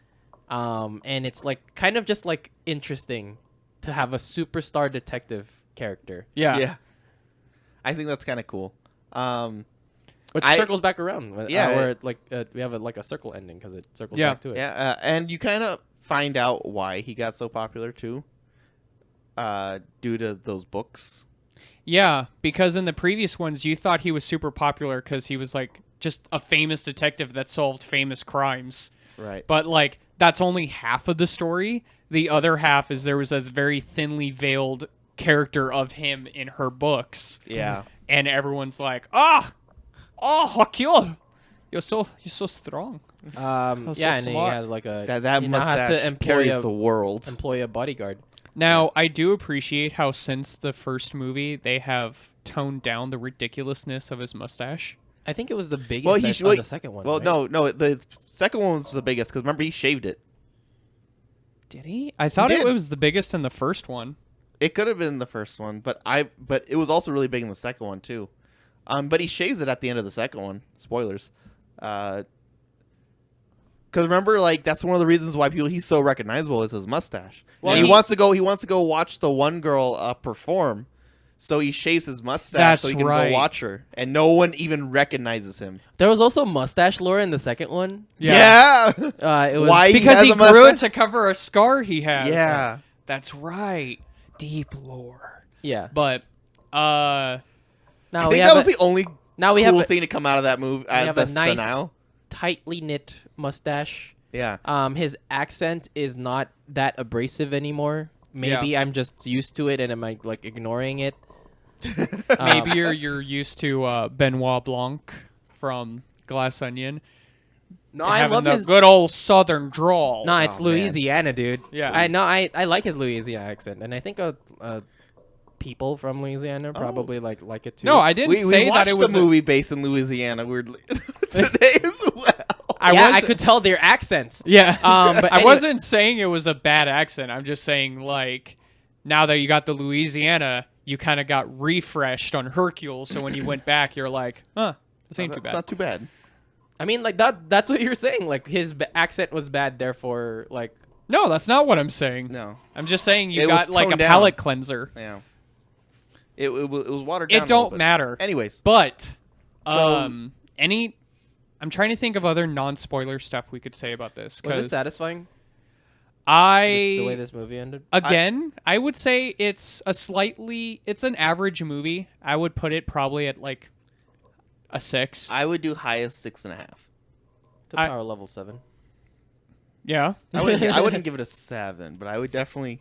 [SPEAKER 4] and it's like kind of just like interesting to have a superstar detective character,
[SPEAKER 3] Yeah.
[SPEAKER 2] Yeah. I think that's kind of cool.
[SPEAKER 4] which
[SPEAKER 2] I-
[SPEAKER 4] circles back around.
[SPEAKER 2] Yeah,
[SPEAKER 4] where we have a circle ending because it circles
[SPEAKER 3] Yeah.
[SPEAKER 4] back to it.
[SPEAKER 2] Yeah, and you kind of find out why he got so popular too, due to those books.
[SPEAKER 3] Yeah, because in the previous ones, you thought he was super popular because he was like just a famous detective that solved famous crimes.
[SPEAKER 2] Right.
[SPEAKER 3] But like that's only half of the story. The other half is there was a very thinly veiled character of him in her books,
[SPEAKER 2] Yeah.
[SPEAKER 3] and everyone's like, Hakil, you're so strong.
[SPEAKER 4] Yeah,
[SPEAKER 3] so
[SPEAKER 4] and he
[SPEAKER 3] smart.
[SPEAKER 4] has like a
[SPEAKER 2] That
[SPEAKER 4] he now has to
[SPEAKER 2] mustache
[SPEAKER 4] employ
[SPEAKER 2] carries the world.
[SPEAKER 4] employ a bodyguard.
[SPEAKER 3] Now, I do appreciate how since the first movie, they have toned down the ridiculousness of his mustache.
[SPEAKER 4] I think it was the biggest
[SPEAKER 2] Well,
[SPEAKER 4] on the second one.
[SPEAKER 2] Well,
[SPEAKER 4] right?
[SPEAKER 2] no, the second one was the biggest because remember he shaved it.
[SPEAKER 3] Did he? I thought
[SPEAKER 2] did.
[SPEAKER 3] it was the biggest in the first one.
[SPEAKER 2] It could have been the first one, but it was also really big in the second one too. But he shaves it at the end of the second one. Spoilers. Because remember, like that's one of the reasons why he's so recognizable is his mustache.
[SPEAKER 4] Well,
[SPEAKER 2] And he wants to go watch the one girl perform, so he shaves his mustache so he can
[SPEAKER 3] right.
[SPEAKER 2] go watch her, and no one even recognizes him.
[SPEAKER 4] There was also mustache lore in the second one.
[SPEAKER 2] Yeah.
[SPEAKER 4] It was
[SPEAKER 2] Why?
[SPEAKER 3] Because
[SPEAKER 2] has
[SPEAKER 3] he
[SPEAKER 2] a
[SPEAKER 3] grew it
[SPEAKER 2] mustache?
[SPEAKER 3] to cover a scar he has.
[SPEAKER 2] Yeah.
[SPEAKER 3] That's right. Deep lore.
[SPEAKER 4] Yeah.
[SPEAKER 3] But
[SPEAKER 2] I
[SPEAKER 4] Now we
[SPEAKER 2] think
[SPEAKER 4] have
[SPEAKER 2] that was the only
[SPEAKER 4] now we
[SPEAKER 2] cool
[SPEAKER 4] have
[SPEAKER 2] thing to come out of that movie.
[SPEAKER 4] we have a nice
[SPEAKER 2] now.
[SPEAKER 4] tightly knit mustache.
[SPEAKER 2] Yeah.
[SPEAKER 4] His accent is not that abrasive anymore. Maybe I'm just used to it and am I like ignoring it.
[SPEAKER 3] maybe you're used to Benoit Blanc from Glass Onion.
[SPEAKER 4] No, I
[SPEAKER 3] having
[SPEAKER 4] love
[SPEAKER 3] the
[SPEAKER 4] his.
[SPEAKER 3] good old Southern drawl.
[SPEAKER 4] No, it's
[SPEAKER 2] Oh, man.
[SPEAKER 4] Louisiana, dude.
[SPEAKER 3] Yeah.
[SPEAKER 4] I like his Louisiana accent, and I think people from Louisiana probably like it too.
[SPEAKER 3] No, I didn't
[SPEAKER 2] We
[SPEAKER 3] say
[SPEAKER 2] watched
[SPEAKER 3] that it was
[SPEAKER 2] a movie based in Louisiana weirdly today as well.
[SPEAKER 4] I could tell their accents.
[SPEAKER 3] Yeah.
[SPEAKER 4] But
[SPEAKER 3] I
[SPEAKER 4] anyway-
[SPEAKER 3] wasn't saying it was a bad accent. I'm just saying, like, now that you got the Louisiana, you kind of got refreshed on Hercule. So when you went back, you're like, huh, this ain't too
[SPEAKER 2] It's
[SPEAKER 3] bad.
[SPEAKER 2] not too bad.
[SPEAKER 4] I mean, like that's what you're saying. Like his accent was bad, therefore, like
[SPEAKER 3] No, that's not what I'm saying.
[SPEAKER 2] No.
[SPEAKER 3] I'm just saying you
[SPEAKER 2] It was
[SPEAKER 3] got like a
[SPEAKER 2] toned down.
[SPEAKER 3] palate cleanser.
[SPEAKER 2] Yeah. It was watered down.
[SPEAKER 3] It
[SPEAKER 2] a little
[SPEAKER 3] don't
[SPEAKER 2] bit.
[SPEAKER 3] matter.
[SPEAKER 2] Anyways,
[SPEAKER 3] But
[SPEAKER 2] So-
[SPEAKER 3] I'm trying to think of other non-spoiler stuff we could say about this.
[SPEAKER 4] was it
[SPEAKER 3] 'Cause
[SPEAKER 4] satisfying?
[SPEAKER 3] I
[SPEAKER 4] The way this movie ended.
[SPEAKER 3] Again, I would say it's an average movie. I would put it probably at like a 6.
[SPEAKER 2] I would do highest 6.5.
[SPEAKER 4] To power level 7.
[SPEAKER 3] Yeah.
[SPEAKER 2] I wouldn't give it a 7, but I would definitely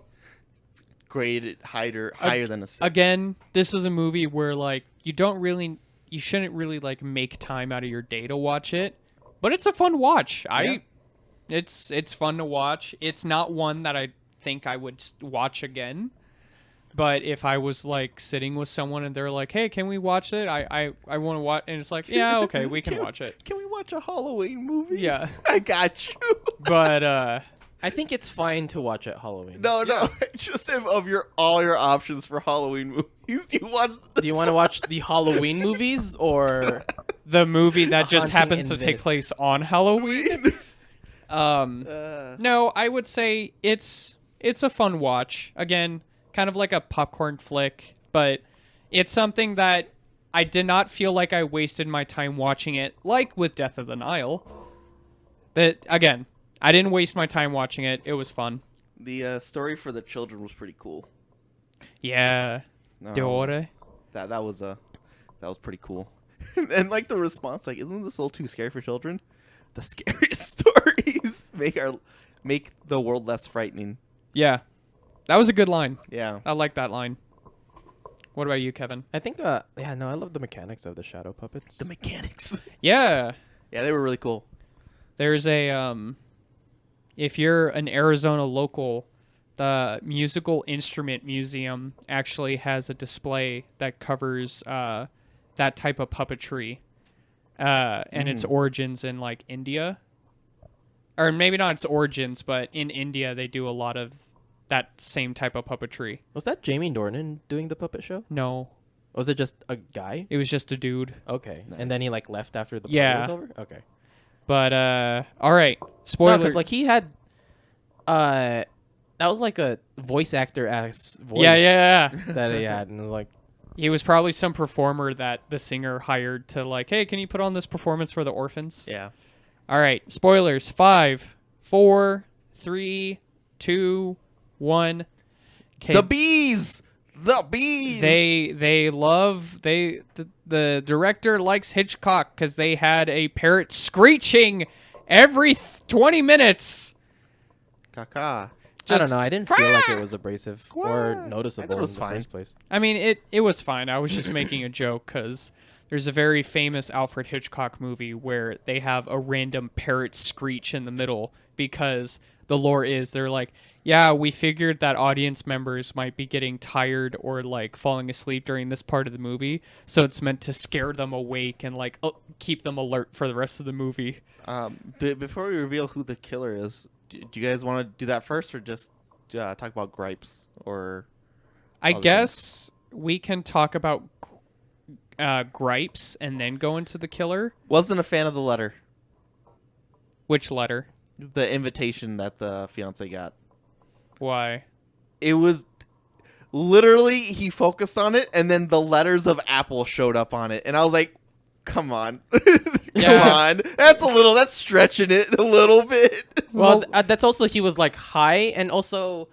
[SPEAKER 2] grade it higher than a 6.
[SPEAKER 3] Again, this is a movie where like you shouldn't really like make time out of your day to watch it, but it's a fun watch. It's fun to watch. It's not one that I think I would watch again. But if I was like sitting with someone and they're like, "Hey, can we watch it?" I want to watch, and it's like, "Yeah, okay, we can watch it."
[SPEAKER 2] Can we watch a Halloween movie?
[SPEAKER 3] Yeah.
[SPEAKER 2] I got you.
[SPEAKER 3] But
[SPEAKER 4] I think it's fine to watch at Halloween.
[SPEAKER 2] No. Just of all your options for Halloween movies, do you want to
[SPEAKER 4] watch the Halloween movies or
[SPEAKER 3] the movie that just
[SPEAKER 4] Haunting
[SPEAKER 3] happens
[SPEAKER 4] in
[SPEAKER 3] to take
[SPEAKER 4] Venice.
[SPEAKER 3] place on Halloween. No, I would say it's a fun watch. Again, kind of like a popcorn flick, but it's something that I did not feel like I wasted my time watching it, like with Death of the Nile. That again, I didn't waste my time watching it. It was fun.
[SPEAKER 2] The story for the children was pretty cool.
[SPEAKER 3] Yeah. Deore.
[SPEAKER 2] That was pretty cool. And like the response, like, isn't this a little too scary for children? The scariest stories make the world less frightening.
[SPEAKER 3] Yeah. That was a good line.
[SPEAKER 2] Yeah.
[SPEAKER 3] I like that line. What about you, Kevin?
[SPEAKER 4] I think I love the mechanics of the shadow puppets.
[SPEAKER 2] The mechanics.
[SPEAKER 3] Yeah.
[SPEAKER 2] Yeah, they were really cool.
[SPEAKER 3] There's a if you're an Arizona local, the Musical Instrument Museum actually has a display that covers that type of puppetry and its origins in like India. Or maybe not its origins, but in India they do a lot of that same type of puppetry.
[SPEAKER 4] Was that Jamie Dornan doing the puppet show?
[SPEAKER 3] No,
[SPEAKER 4] Was it just a guy?
[SPEAKER 3] it was just a dude.
[SPEAKER 4] Okay.
[SPEAKER 2] Nice.
[SPEAKER 4] And then he like left after the play
[SPEAKER 3] Yeah.
[SPEAKER 4] was over? Okay.
[SPEAKER 3] But all right, spoiler.
[SPEAKER 4] Because like he had that was like a voice actor ass voice
[SPEAKER 3] yeah.
[SPEAKER 4] that he had, and it was like
[SPEAKER 3] He was probably some performer that the singer hired to like, hey, can you put on this performance for the orphans?
[SPEAKER 2] Yeah.
[SPEAKER 3] All right, spoilers. 5, 4, 3, 2, 1.
[SPEAKER 2] The bees. The bees.
[SPEAKER 3] The director likes Hitchcock because they had a parrot screeching every 20 minutes.
[SPEAKER 2] Caca.
[SPEAKER 4] I don't know. I didn't feel like it was abrasive or
[SPEAKER 2] Quack.
[SPEAKER 4] noticeable
[SPEAKER 2] I thought it was
[SPEAKER 4] in the
[SPEAKER 2] fine.
[SPEAKER 4] first place.
[SPEAKER 3] I mean, it was fine. I was just making a joke because there's a very famous Alfred Hitchcock movie where they have a random parrot screech in the middle because the lore is they're like, yeah, we figured that audience members might be getting tired or like falling asleep during this part of the movie, so it's meant to scare them awake and like keep them alert for the rest of the movie.
[SPEAKER 2] Before we reveal who the killer is, do you guys want to do that first, or just talk about gripes? Or
[SPEAKER 3] I
[SPEAKER 2] other
[SPEAKER 3] guess we can talk about gripes and then go into the killer.
[SPEAKER 2] wasn't a fan of the letter,
[SPEAKER 3] Which letter?
[SPEAKER 2] the invitation that the fiance got.
[SPEAKER 3] Why?
[SPEAKER 2] It was literally he focused on it, and then the letters of Apple showed up on it, and I was like, "Come on,
[SPEAKER 3] Yeah.
[SPEAKER 2] come on, that's stretching it a little bit."
[SPEAKER 4] Well, that's also he was like high, and also,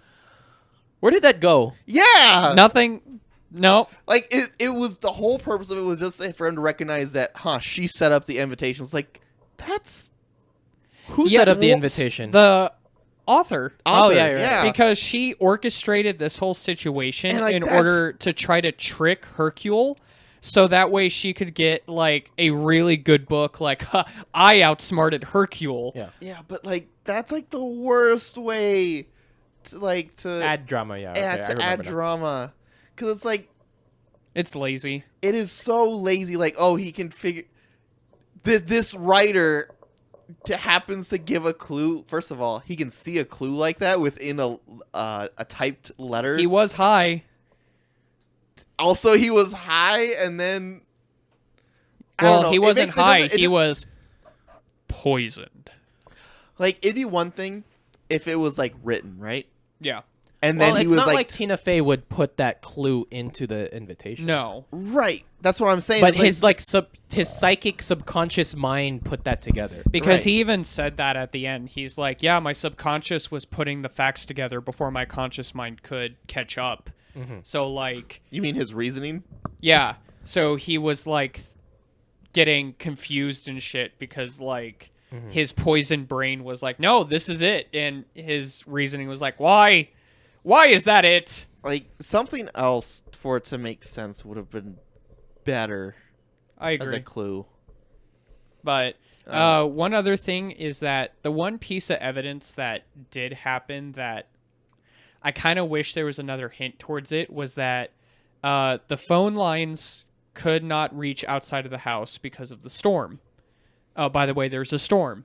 [SPEAKER 4] where did that go?
[SPEAKER 2] Yeah,
[SPEAKER 3] Nothing. No.
[SPEAKER 2] like it was the whole purpose of it was just for him to recognize that, she set up the invitation. It's like that's
[SPEAKER 4] Who
[SPEAKER 3] Yeah,
[SPEAKER 4] set up the
[SPEAKER 2] well,
[SPEAKER 4] invitation?
[SPEAKER 3] The author.
[SPEAKER 4] Oh,
[SPEAKER 2] author,
[SPEAKER 4] yeah, you're right.
[SPEAKER 3] Because she orchestrated this whole situation
[SPEAKER 2] And, like,
[SPEAKER 3] in
[SPEAKER 2] that's-
[SPEAKER 3] order to try to trick Hercule, so that way she could get like a really good book. Like, I outsmarted Hercule.
[SPEAKER 4] Yeah.
[SPEAKER 2] Yeah, but like that's like the worst way to
[SPEAKER 4] Add drama, yeah. Okay, I
[SPEAKER 2] add
[SPEAKER 4] remember now.
[SPEAKER 2] drama, because it's like
[SPEAKER 3] It's lazy.
[SPEAKER 2] it is so lazy. Like, he can figure this writer happens to give a clue. First of all, he can see a clue like that within a typed letter.
[SPEAKER 3] He was high.
[SPEAKER 2] Also, he was high, and then I don't
[SPEAKER 3] Well,
[SPEAKER 2] know.
[SPEAKER 3] he
[SPEAKER 2] It
[SPEAKER 3] wasn't
[SPEAKER 2] makes- it
[SPEAKER 3] high.
[SPEAKER 2] doesn't- it
[SPEAKER 3] He
[SPEAKER 2] just-
[SPEAKER 3] was poisoned.
[SPEAKER 2] like it'd be one thing if it was like written right,
[SPEAKER 3] Yeah.
[SPEAKER 2] and then
[SPEAKER 4] Well,
[SPEAKER 2] he
[SPEAKER 4] it's
[SPEAKER 2] was
[SPEAKER 4] not
[SPEAKER 2] like,
[SPEAKER 4] like Tina Fey would put that clue into the invitation.
[SPEAKER 3] No.
[SPEAKER 2] right. That's what I'm saying.
[SPEAKER 4] But
[SPEAKER 2] It's
[SPEAKER 4] his psychic subconscious mind put that together.
[SPEAKER 3] Because
[SPEAKER 2] Right.
[SPEAKER 3] he even said that at the end. He's like, yeah, my subconscious was putting the facts together before my conscious mind could catch up. So, like,
[SPEAKER 2] you mean his reasoning?
[SPEAKER 3] yeah. So he was, like, getting confused and shit because, like, his poisoned brain was like, no, this is it. And his reasoning was like, why? Why is that it?
[SPEAKER 2] Like something else for it to make sense would have been better
[SPEAKER 3] I
[SPEAKER 2] as
[SPEAKER 3] agree.
[SPEAKER 2] a clue.
[SPEAKER 3] But one other thing is that the one piece of evidence that did happen that I kind of wish there was another hint towards it was that the phone lines could not reach outside of the house because of the storm. Oh, by the way, there's a storm.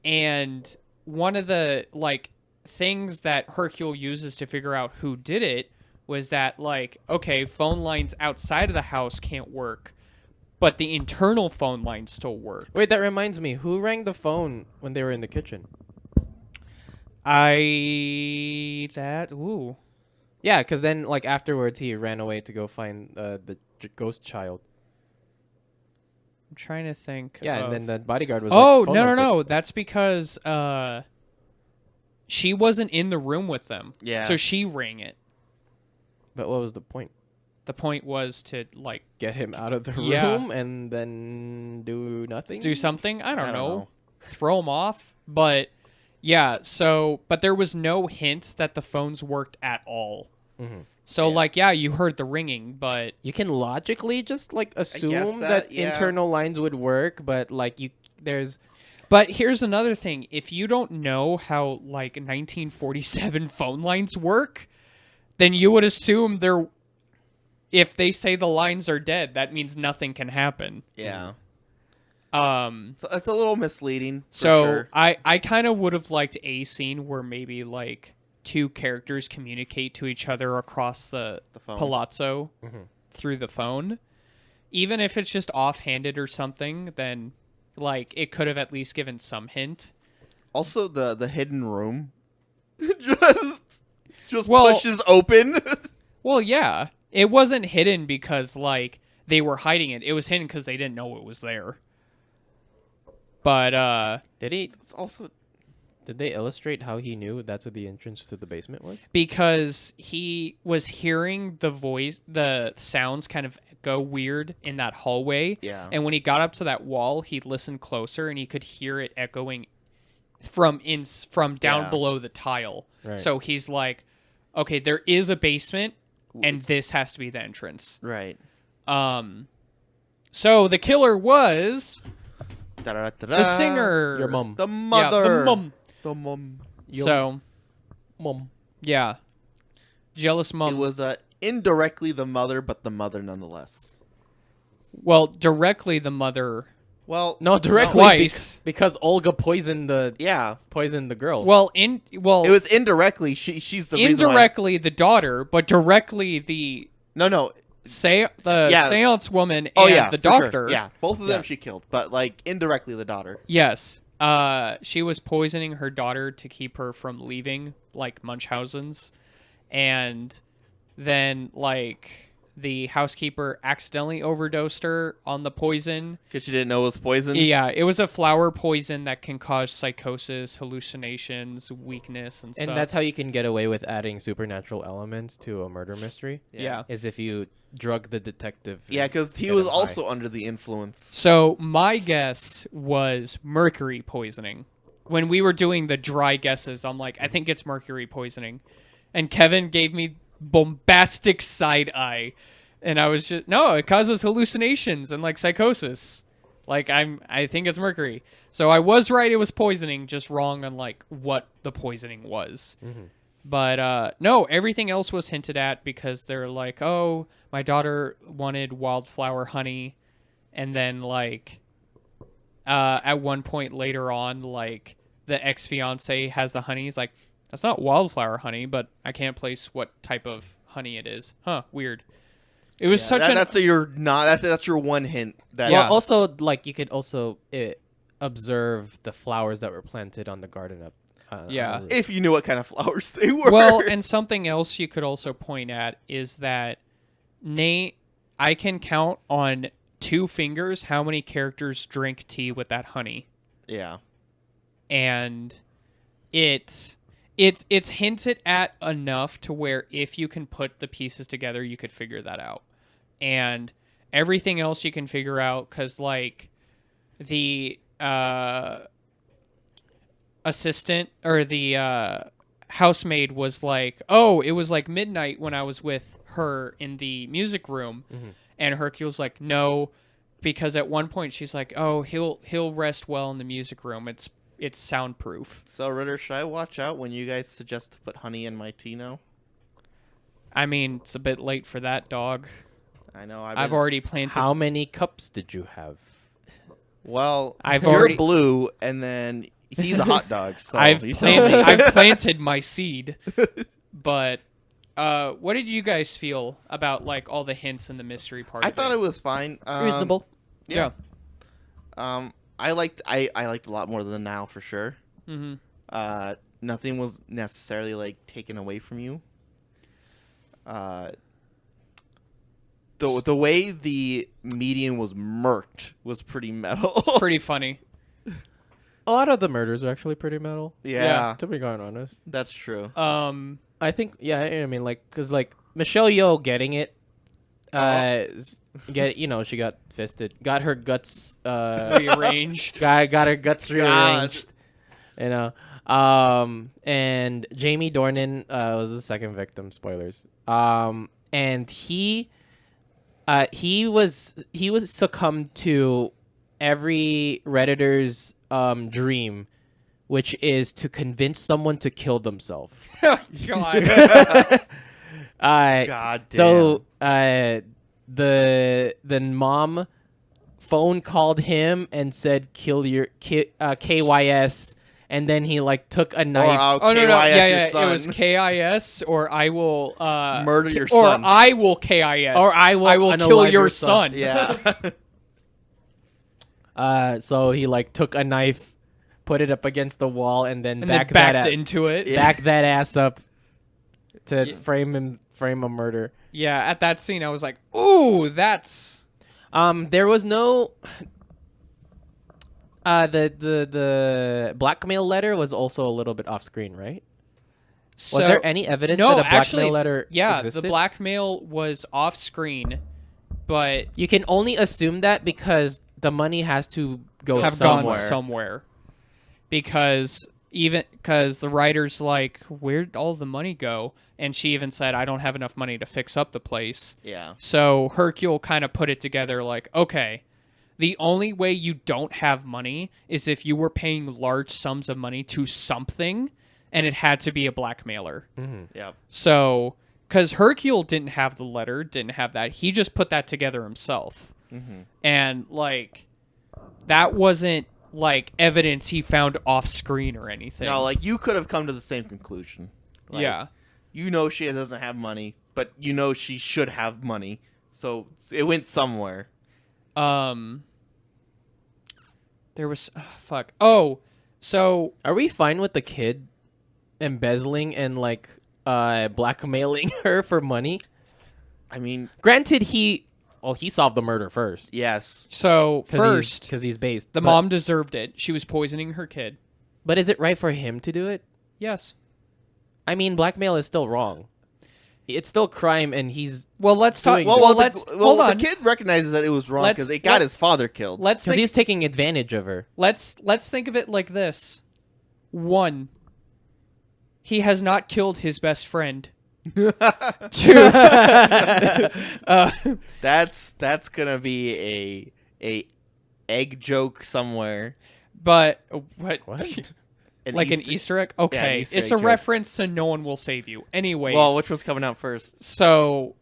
[SPEAKER 3] And one of the like things that Hercule uses to figure out who did it was that, like, okay, phone lines outside of the house can't work, but the internal phone lines still work.
[SPEAKER 4] Wait, that reminds me. Who rang the phone when they were in the kitchen?
[SPEAKER 3] Ooh.
[SPEAKER 4] Yeah, because then, like, afterwards, he ran away to go find the ghost child.
[SPEAKER 3] I'm trying to think.
[SPEAKER 4] Yeah,
[SPEAKER 3] of-
[SPEAKER 4] and then the bodyguard was
[SPEAKER 3] Oh,
[SPEAKER 4] like, phone
[SPEAKER 3] no,
[SPEAKER 4] lines
[SPEAKER 3] no. That's because she wasn't in the room with them.
[SPEAKER 2] Yeah.
[SPEAKER 3] So she rang it.
[SPEAKER 4] But what was the point?
[SPEAKER 3] The point was to, like,
[SPEAKER 4] Get him out of the
[SPEAKER 3] Yeah.
[SPEAKER 4] room and then do nothing?
[SPEAKER 3] do something. I don't
[SPEAKER 2] I don't
[SPEAKER 3] know.
[SPEAKER 2] know.
[SPEAKER 3] Throw him off. But, yeah, so, but there was no hint that the phones worked at all.
[SPEAKER 4] Mhm.
[SPEAKER 3] So,
[SPEAKER 2] Yeah.
[SPEAKER 3] like, yeah, you heard the ringing, but
[SPEAKER 4] You can logically just, like, assume
[SPEAKER 2] that,
[SPEAKER 4] that
[SPEAKER 2] yeah.
[SPEAKER 4] internal lines would work, but, like, there's...
[SPEAKER 3] But here's another thing. If you don't know how, like, 1947 phone lines work, then you would assume if they say the lines are dead, that means nothing can happen.
[SPEAKER 2] Yeah.
[SPEAKER 3] So
[SPEAKER 2] So it's a little misleading. For sure.
[SPEAKER 3] I kind of would have liked a scene where maybe, like, two characters communicate to each other across the
[SPEAKER 2] phone.
[SPEAKER 3] palazzo through the phone. Even if it's just offhanded or something, then, like, it could have at least given some hint.
[SPEAKER 2] Also, the hidden room just
[SPEAKER 3] Well-
[SPEAKER 2] pushes open.
[SPEAKER 3] Well, yeah. It wasn't hidden because, like, they were hiding it. It was hidden because they didn't know it was there. But,
[SPEAKER 2] It's also
[SPEAKER 4] Did they illustrate how he knew that's what the entrance to the basement was?
[SPEAKER 3] because he was hearing the sounds kind of go weird in that hallway.
[SPEAKER 2] Yeah.
[SPEAKER 3] And when he got up to that wall, he listened closer and he could hear it echoing from down
[SPEAKER 2] Yeah.
[SPEAKER 3] below the tile.
[SPEAKER 4] Right.
[SPEAKER 3] So he's like, okay, there is a basement and this has to be the entrance.
[SPEAKER 2] right.
[SPEAKER 3] So the killer was
[SPEAKER 2] Da-da-da-da-da.
[SPEAKER 3] the singer.
[SPEAKER 4] Your mum.
[SPEAKER 2] The
[SPEAKER 3] Yeah,
[SPEAKER 2] mother.
[SPEAKER 3] the mum.
[SPEAKER 2] The mum.
[SPEAKER 3] So,
[SPEAKER 4] Mum.
[SPEAKER 3] yeah. Jealous mum.
[SPEAKER 2] It was indirectly the mother, but the mother nonetheless.
[SPEAKER 3] Well, directly the mother
[SPEAKER 2] Well,
[SPEAKER 4] No, directly
[SPEAKER 3] Twice.
[SPEAKER 4] because Olga poisoned the
[SPEAKER 2] Yeah,
[SPEAKER 4] girl.
[SPEAKER 3] Well,
[SPEAKER 2] it was indirectly. She's the reason why.
[SPEAKER 3] indirectly the daughter, but directly the
[SPEAKER 2] No. Yeah.
[SPEAKER 3] seance woman and
[SPEAKER 2] Oh yeah,
[SPEAKER 3] the
[SPEAKER 2] for sure.
[SPEAKER 3] doctor.
[SPEAKER 2] Yeah, both of them
[SPEAKER 4] Yeah.
[SPEAKER 2] she killed, but like indirectly the daughter.
[SPEAKER 3] Yes. She was poisoning her daughter to keep her from leaving, like Munchausen's, and then like the housekeeper accidentally overdosed her on the poison.
[SPEAKER 2] Because she didn't know it was poison.
[SPEAKER 3] Yeah, it was a flower poison that can cause psychosis, hallucinations, weakness, and stuff.
[SPEAKER 4] And that's how you can get away with adding supernatural elements to a murder mystery.
[SPEAKER 3] Yeah.
[SPEAKER 4] Is if you drug the detective.
[SPEAKER 2] Yeah, because he
[SPEAKER 4] Get
[SPEAKER 2] was
[SPEAKER 4] him high.
[SPEAKER 2] also under the influence.
[SPEAKER 3] So my guess was mercury poisoning. When we were doing the dry guesses, I'm like, I think it's mercury poisoning. And Kevin gave me bombastic side eye. And I was just, no, it causes hallucinations and like psychosis. Like I think it's mercury. So I was right, it was poisoning, just wrong on like what the poisoning was.
[SPEAKER 4] Mm-hmm.
[SPEAKER 3] But no, everything else was hinted at because they're like, oh, my daughter wanted wildflower honey. And then like at one point later on, like the ex-fiance has the honey. He's like, that's not wildflower honey, but I can't place what type of honey it is. Huh, weird. It was such
[SPEAKER 2] That's your one hint. That
[SPEAKER 3] Yeah.
[SPEAKER 4] Well, also like you could also observe the flowers that were planted on the garden up.
[SPEAKER 3] Yeah.
[SPEAKER 2] if you knew what kind of flowers they were.
[SPEAKER 3] Well, and something else you could also point at is that Nate, I can count on 2 fingers how many characters drink tea with that honey.
[SPEAKER 2] yeah.
[SPEAKER 3] And it's hinted at enough to where if you can put the pieces together, you could figure that out. And everything else you can figure out because like the assistant or the housemaid was like, oh, it was like midnight when I was with her in the music room.
[SPEAKER 4] Mm-hmm.
[SPEAKER 3] And Hercule's like, no, because at one point she's like, oh, he'll rest well in the music room. It's soundproof.
[SPEAKER 2] So Ritter, should I watch out when you guys suggest to put honey in my tea now?
[SPEAKER 3] I mean, it's a bit late for that, dog.
[SPEAKER 2] I know.
[SPEAKER 3] I've already planted.
[SPEAKER 4] How many cups did you have?
[SPEAKER 2] Well,
[SPEAKER 3] I've
[SPEAKER 2] you're
[SPEAKER 3] already-
[SPEAKER 2] blue, and then he's a hot dog. So
[SPEAKER 3] I've
[SPEAKER 2] you tell me.
[SPEAKER 3] planted my seed. But what did you guys feel about like all the hints and the mystery part?
[SPEAKER 2] I
[SPEAKER 3] of
[SPEAKER 2] thought it was fine.
[SPEAKER 4] Reasonable.
[SPEAKER 2] Yeah. I liked a lot more than now for sure.
[SPEAKER 3] Mm-hmm.
[SPEAKER 2] Nothing was necessarily like taken away from you. The way the median was murked was pretty metal.
[SPEAKER 3] Pretty funny.
[SPEAKER 4] A lot of the murders are actually pretty metal.
[SPEAKER 2] Yeah,
[SPEAKER 4] To be quite honest.
[SPEAKER 2] that's true.
[SPEAKER 4] I think, yeah, I mean, like, because, like, Michelle Yeoh getting it, she got fisted, got her guts,
[SPEAKER 3] Rearranged.
[SPEAKER 4] got her guts rearranged, you know, and Jamie Dornan, was the second victim, spoilers, and he was succumbed to every Redditor's, dream, which is to convince someone to kill themselves.
[SPEAKER 3] God.
[SPEAKER 2] God damn.
[SPEAKER 4] So the mom phone called him and said kill your KYS, and then he like took a
[SPEAKER 2] Or
[SPEAKER 4] knife.
[SPEAKER 2] I'll
[SPEAKER 3] Oh no,
[SPEAKER 2] KYS
[SPEAKER 3] yeah,
[SPEAKER 2] your
[SPEAKER 3] yeah.
[SPEAKER 2] son.
[SPEAKER 3] It was KIS, or I will
[SPEAKER 2] Murder your
[SPEAKER 3] or
[SPEAKER 2] son.
[SPEAKER 3] I will KIS,
[SPEAKER 4] Or I will
[SPEAKER 3] kill
[SPEAKER 4] unalive
[SPEAKER 3] your
[SPEAKER 4] your
[SPEAKER 3] son.
[SPEAKER 4] son.
[SPEAKER 2] Yeah.
[SPEAKER 4] So he like took a knife, put it up against the wall, and then
[SPEAKER 3] And then
[SPEAKER 4] back
[SPEAKER 3] backed into it.
[SPEAKER 4] back that ass up to
[SPEAKER 3] Yeah.
[SPEAKER 4] frame a murder.
[SPEAKER 3] Yeah, at that scene, I was like, "Ooh, that's."
[SPEAKER 4] There was no. The blackmail letter was also a little bit off screen, right?
[SPEAKER 3] So,
[SPEAKER 4] Was there any evidence
[SPEAKER 3] no,
[SPEAKER 4] that a blackmail
[SPEAKER 3] actually,
[SPEAKER 4] letter
[SPEAKER 3] yeah,
[SPEAKER 4] existed?
[SPEAKER 3] the blackmail was off screen, but
[SPEAKER 4] You can only assume that because the money has to go
[SPEAKER 3] have
[SPEAKER 4] somewhere.
[SPEAKER 3] gone somewhere. Because the writer's like, where'd all the money go? And she even said, I don't have enough money to fix up the place.
[SPEAKER 2] Yeah.
[SPEAKER 3] So Hercule kind of put it together like, okay, the only way you don't have money is if you were paying large sums of money to something, and it had to be a blackmailer.
[SPEAKER 2] Yep.
[SPEAKER 3] So, because Hercule didn't have the letter, didn't have that, he just put that together himself. And like, that wasn't like evidence he found off screen or anything.
[SPEAKER 2] No, like you could have come to the same conclusion. Like,
[SPEAKER 3] yeah.
[SPEAKER 2] You know she doesn't have money, but you know she should have money, so it went somewhere.
[SPEAKER 3] There was fuck. Oh, so
[SPEAKER 4] Are we fine with the kid embezzling and like blackmailing her for money?
[SPEAKER 2] I mean,
[SPEAKER 4] Granted, he solved the murder first.
[SPEAKER 2] yes.
[SPEAKER 3] so first
[SPEAKER 4] because he's based.
[SPEAKER 3] the mom deserved it. She was poisoning her kid.
[SPEAKER 4] But is it right for him to do it?
[SPEAKER 3] Yes.
[SPEAKER 4] I mean, blackmail is still wrong. It's still crime, and he's
[SPEAKER 3] Well, let's talk.
[SPEAKER 4] Doing-
[SPEAKER 3] Well, let's hold on.
[SPEAKER 2] The kid recognizes that it was wrong
[SPEAKER 3] Let's-
[SPEAKER 2] because it got his father killed.
[SPEAKER 3] Let's
[SPEAKER 4] because
[SPEAKER 3] think,
[SPEAKER 4] he's taking advantage of her.
[SPEAKER 3] let's think of it like this. 1, he has not killed his best friend. 2,
[SPEAKER 2] That's gonna be a egg joke somewhere.
[SPEAKER 3] but what? Like an
[SPEAKER 2] Easter-
[SPEAKER 3] Easter egg? Okay,
[SPEAKER 2] Easter
[SPEAKER 3] it's
[SPEAKER 2] egg
[SPEAKER 3] a
[SPEAKER 2] joke.
[SPEAKER 3] reference to No One Will Save You. Anyways,
[SPEAKER 2] Well, which one's coming out first?
[SPEAKER 3] so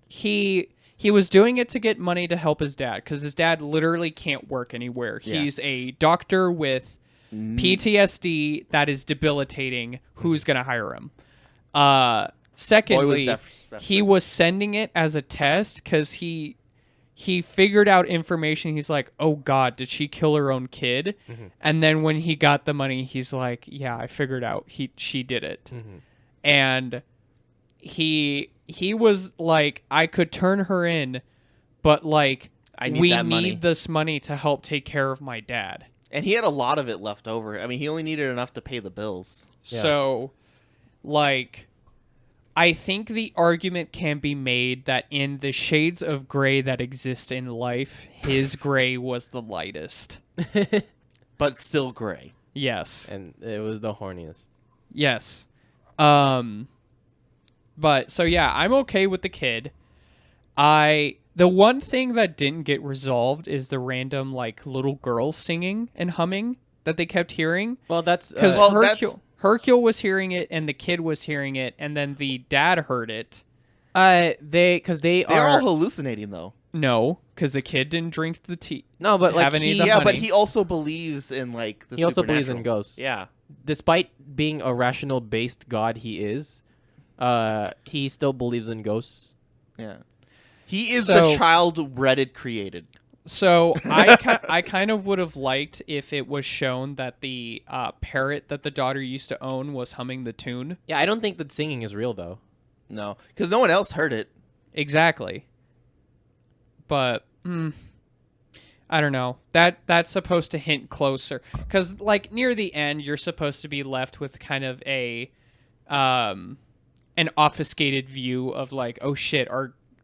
[SPEAKER 3] he was doing it to get money to help his dad because his dad literally can't work anywhere.
[SPEAKER 2] Yeah.
[SPEAKER 3] He's a doctor with PTSD that is debilitating. Who's gonna hire him? Secondly, he was sending it as a test because he figured out information. He's like, oh God, did she kill her own kid? And then when he got the money, he's like, yeah, I figured out she did it. And he was like, I could turn her in, but like we need this money to help take care of my dad.
[SPEAKER 2] And he had a lot of it left over. I mean, he only needed enough to pay the bills.
[SPEAKER 4] Yeah.
[SPEAKER 3] So, like, I think the argument can be made that in the shades of gray that exist in life, his gray was the lightest.
[SPEAKER 2] But still gray.
[SPEAKER 3] Yes.
[SPEAKER 4] And it was the horniest.
[SPEAKER 3] Yes. But so yeah, I'm okay with the kid. The one thing that didn't get resolved is the random like little girl singing and humming that they kept hearing.
[SPEAKER 4] Well, that's
[SPEAKER 3] Because
[SPEAKER 2] Well,
[SPEAKER 3] Hercule was hearing it and the kid was hearing it, and then the dad heard it.
[SPEAKER 4] they
[SPEAKER 2] They're all hallucinating, though.
[SPEAKER 3] No, because the kid didn't drink the tea.
[SPEAKER 4] no, but like
[SPEAKER 3] have any of
[SPEAKER 4] he,
[SPEAKER 3] the
[SPEAKER 2] Yeah, but
[SPEAKER 3] honey.
[SPEAKER 2] he also believes in, like, the
[SPEAKER 4] he also believes in
[SPEAKER 2] supernatural.
[SPEAKER 4] ghosts.
[SPEAKER 2] Yeah.
[SPEAKER 4] Despite being a rational based god, he is. He still believes in ghosts.
[SPEAKER 2] Yeah. He is
[SPEAKER 3] So-
[SPEAKER 2] the child Reddit created.
[SPEAKER 3] So I kind of would have liked if it was shown that the parrot that the daughter used to own was humming the tune.
[SPEAKER 4] Yeah, I don't think that singing is real though.
[SPEAKER 2] No, because no one else heard it.
[SPEAKER 3] Exactly. But I don't know. That's supposed to hint closer, because like near the end, you're supposed to be left with kind of a an obfuscated view of like, oh shit,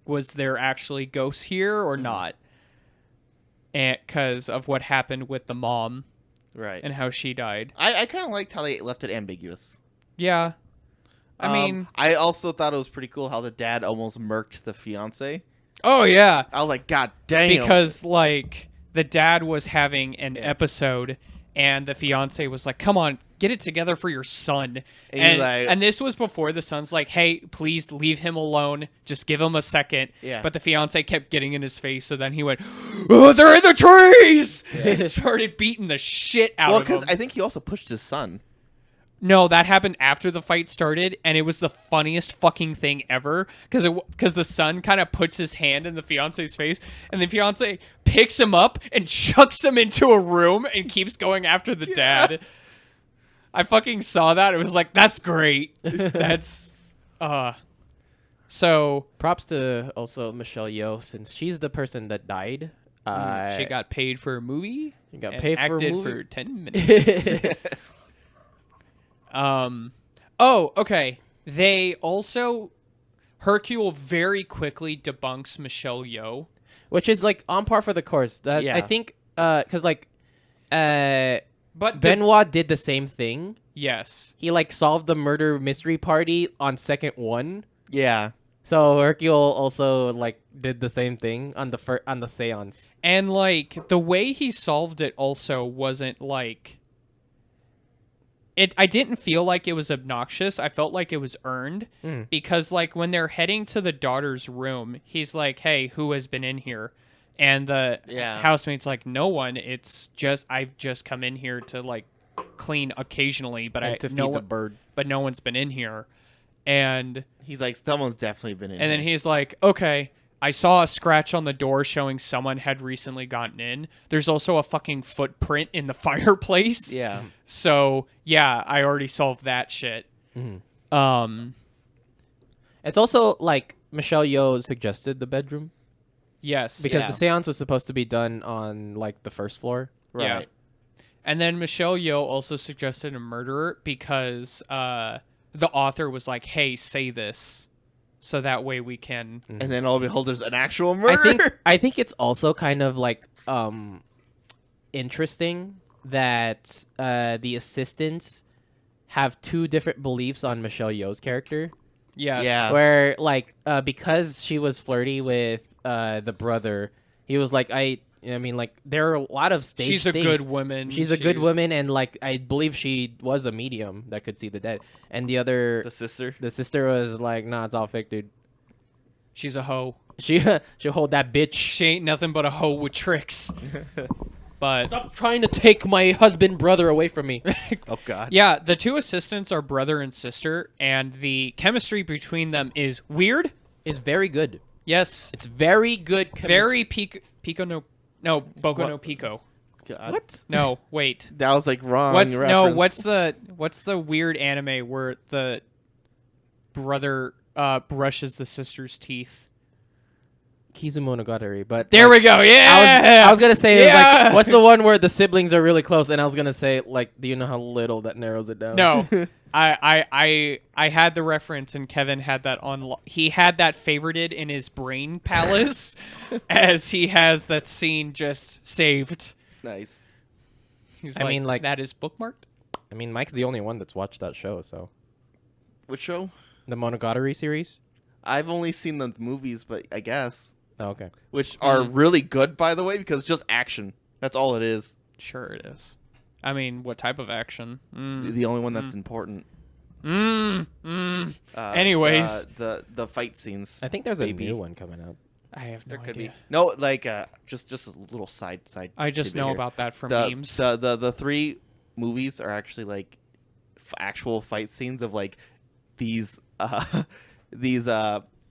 [SPEAKER 3] was there actually ghosts here or not? And because of what happened with the mom
[SPEAKER 2] Right.
[SPEAKER 3] and how she died.
[SPEAKER 2] I kind of liked how they left it ambiguous.
[SPEAKER 3] Yeah. I mean,
[SPEAKER 2] I also thought it was pretty cool how the dad almost murked the fiance.
[SPEAKER 3] oh yeah.
[SPEAKER 2] I was like, God damn.
[SPEAKER 3] Because like the dad was having an episode and the fiance was like, come on, get it together for your son.
[SPEAKER 2] And he's
[SPEAKER 3] And,
[SPEAKER 2] like-
[SPEAKER 3] and this was before the son's like, hey, please leave him alone. Just give him a second.
[SPEAKER 2] Yeah.
[SPEAKER 3] But the fiance kept getting in his face. So then he went, oh, they're in the trees. And started beating the shit out
[SPEAKER 2] Well,
[SPEAKER 3] of him.
[SPEAKER 2] because I think he also pushed his son.
[SPEAKER 3] No, that happened after the fight started, and it was the funniest fucking thing ever. Because the son kind of puts his hand in the fiance's face, and the fiance picks him up and chucks him into a room and keeps going after the dad. I fucking saw that. It was like, that's great. That's so
[SPEAKER 4] Props to also Michelle Yeoh, since she's the person that died.
[SPEAKER 3] she got paid for a movie.
[SPEAKER 4] She got
[SPEAKER 3] and
[SPEAKER 4] paid for a
[SPEAKER 3] acted
[SPEAKER 4] movie?
[SPEAKER 3] for 10 minutes. Oh, okay. They also Hercule very quickly debunks Michelle Yeoh.
[SPEAKER 4] Which is like on par for the course. That
[SPEAKER 2] Yeah.
[SPEAKER 4] I think because like
[SPEAKER 3] But
[SPEAKER 4] Benoit did the same thing.
[SPEAKER 3] yes.
[SPEAKER 4] He like solved the murder mystery party on second one.
[SPEAKER 2] Yeah.
[SPEAKER 4] So Hercule also like did the same thing on the seance.
[SPEAKER 3] And like the way he solved it also wasn't like I didn't feel like it was obnoxious. I felt like it was earned because like when they're heading to the daughter's room, he's like, "Hey, who has been in here?" And the
[SPEAKER 2] Yeah.
[SPEAKER 3] housemate's like, no one. It's just I've just come in here to like clean occasionally, but
[SPEAKER 4] And to feed
[SPEAKER 3] no
[SPEAKER 4] the
[SPEAKER 3] one,
[SPEAKER 4] bird.
[SPEAKER 3] but no one's been in here. And
[SPEAKER 2] He's like, someone's definitely been in.
[SPEAKER 3] and then
[SPEAKER 2] here.
[SPEAKER 3] he's like, okay, I saw a scratch on the door showing someone had recently gotten in. There's also a fucking footprint in the fireplace.
[SPEAKER 2] Yeah.
[SPEAKER 3] So yeah, I already solved that shit.
[SPEAKER 4] Mhm. It's also like Michelle Yeoh suggested the bedroom
[SPEAKER 3] Yes.
[SPEAKER 4] because
[SPEAKER 2] Yeah.
[SPEAKER 4] the seance was supposed to be done on like the first floor.
[SPEAKER 2] Right.
[SPEAKER 3] Yeah. And then Michelle Yeoh also suggested a murderer because the author was like, hey, say this. So that way we can.
[SPEAKER 2] And then all behold, there's an actual murder.
[SPEAKER 4] I think it's also kind of like interesting that the assistants have two different beliefs on Michelle Yeoh's character.
[SPEAKER 3] Yes.
[SPEAKER 2] Yeah.
[SPEAKER 4] Where like because she was flirty with the brother, he was like, I mean, like there are a lot of stage
[SPEAKER 3] She's a
[SPEAKER 4] things.
[SPEAKER 3] good woman.
[SPEAKER 4] She's a good woman, and like I believe she was a medium that could see the dead. And the sister was like, nah, it's all fake, dude.
[SPEAKER 3] She's a hoe.
[SPEAKER 4] She'll hold that bitch.
[SPEAKER 3] She ain't nothing but a hoe with tricks. But
[SPEAKER 4] Stop trying to take my husband brother away from me.
[SPEAKER 2] Oh God.
[SPEAKER 3] yeah, the two assistants are brother and sister, and the chemistry between them is weird.
[SPEAKER 4] Is very good.
[SPEAKER 3] Yes.
[SPEAKER 4] It's very good.
[SPEAKER 3] Very Pico Boku no Pico.
[SPEAKER 2] God.
[SPEAKER 4] What?
[SPEAKER 3] No, wait.
[SPEAKER 2] That was like wrong.
[SPEAKER 3] What's
[SPEAKER 2] reference.
[SPEAKER 3] what's the weird anime where the brother brushes the sister's teeth?
[SPEAKER 4] Kizumonogatari, but
[SPEAKER 3] There
[SPEAKER 4] like,
[SPEAKER 3] we go. Yeah.
[SPEAKER 4] I was gonna say it was
[SPEAKER 3] Yeah.
[SPEAKER 4] like, what's the one where the siblings are really close? And I was gonna say like, do you know how little that narrows it down?
[SPEAKER 3] No. I had the reference and Kevin had that on. He had that favorited in his brain palace, as he has that scene just saved.
[SPEAKER 2] Nice.
[SPEAKER 3] He's
[SPEAKER 4] I mean, like-
[SPEAKER 3] that is bookmarked.
[SPEAKER 4] I mean, Mike's the only one that's watched that show. So
[SPEAKER 2] Which show?
[SPEAKER 4] the Monogatari series.
[SPEAKER 2] I've only seen the movies, but I guess
[SPEAKER 4] Oh, okay.
[SPEAKER 2] which are really good, by the way, because it's just action. That's all it is.
[SPEAKER 3] Sure, it is. I mean, what type of action?
[SPEAKER 2] The only one that's important.
[SPEAKER 3] Anyways.
[SPEAKER 2] the fight scenes.
[SPEAKER 4] I think there's
[SPEAKER 2] Baby.
[SPEAKER 4] a new one coming out.
[SPEAKER 3] I have no
[SPEAKER 2] There could
[SPEAKER 3] idea.
[SPEAKER 2] be no just a little side.
[SPEAKER 3] I just
[SPEAKER 2] tidbit
[SPEAKER 3] know
[SPEAKER 2] here.
[SPEAKER 3] about that from
[SPEAKER 2] the,
[SPEAKER 3] memes.
[SPEAKER 2] The three movies are actually like actual fight scenes of like these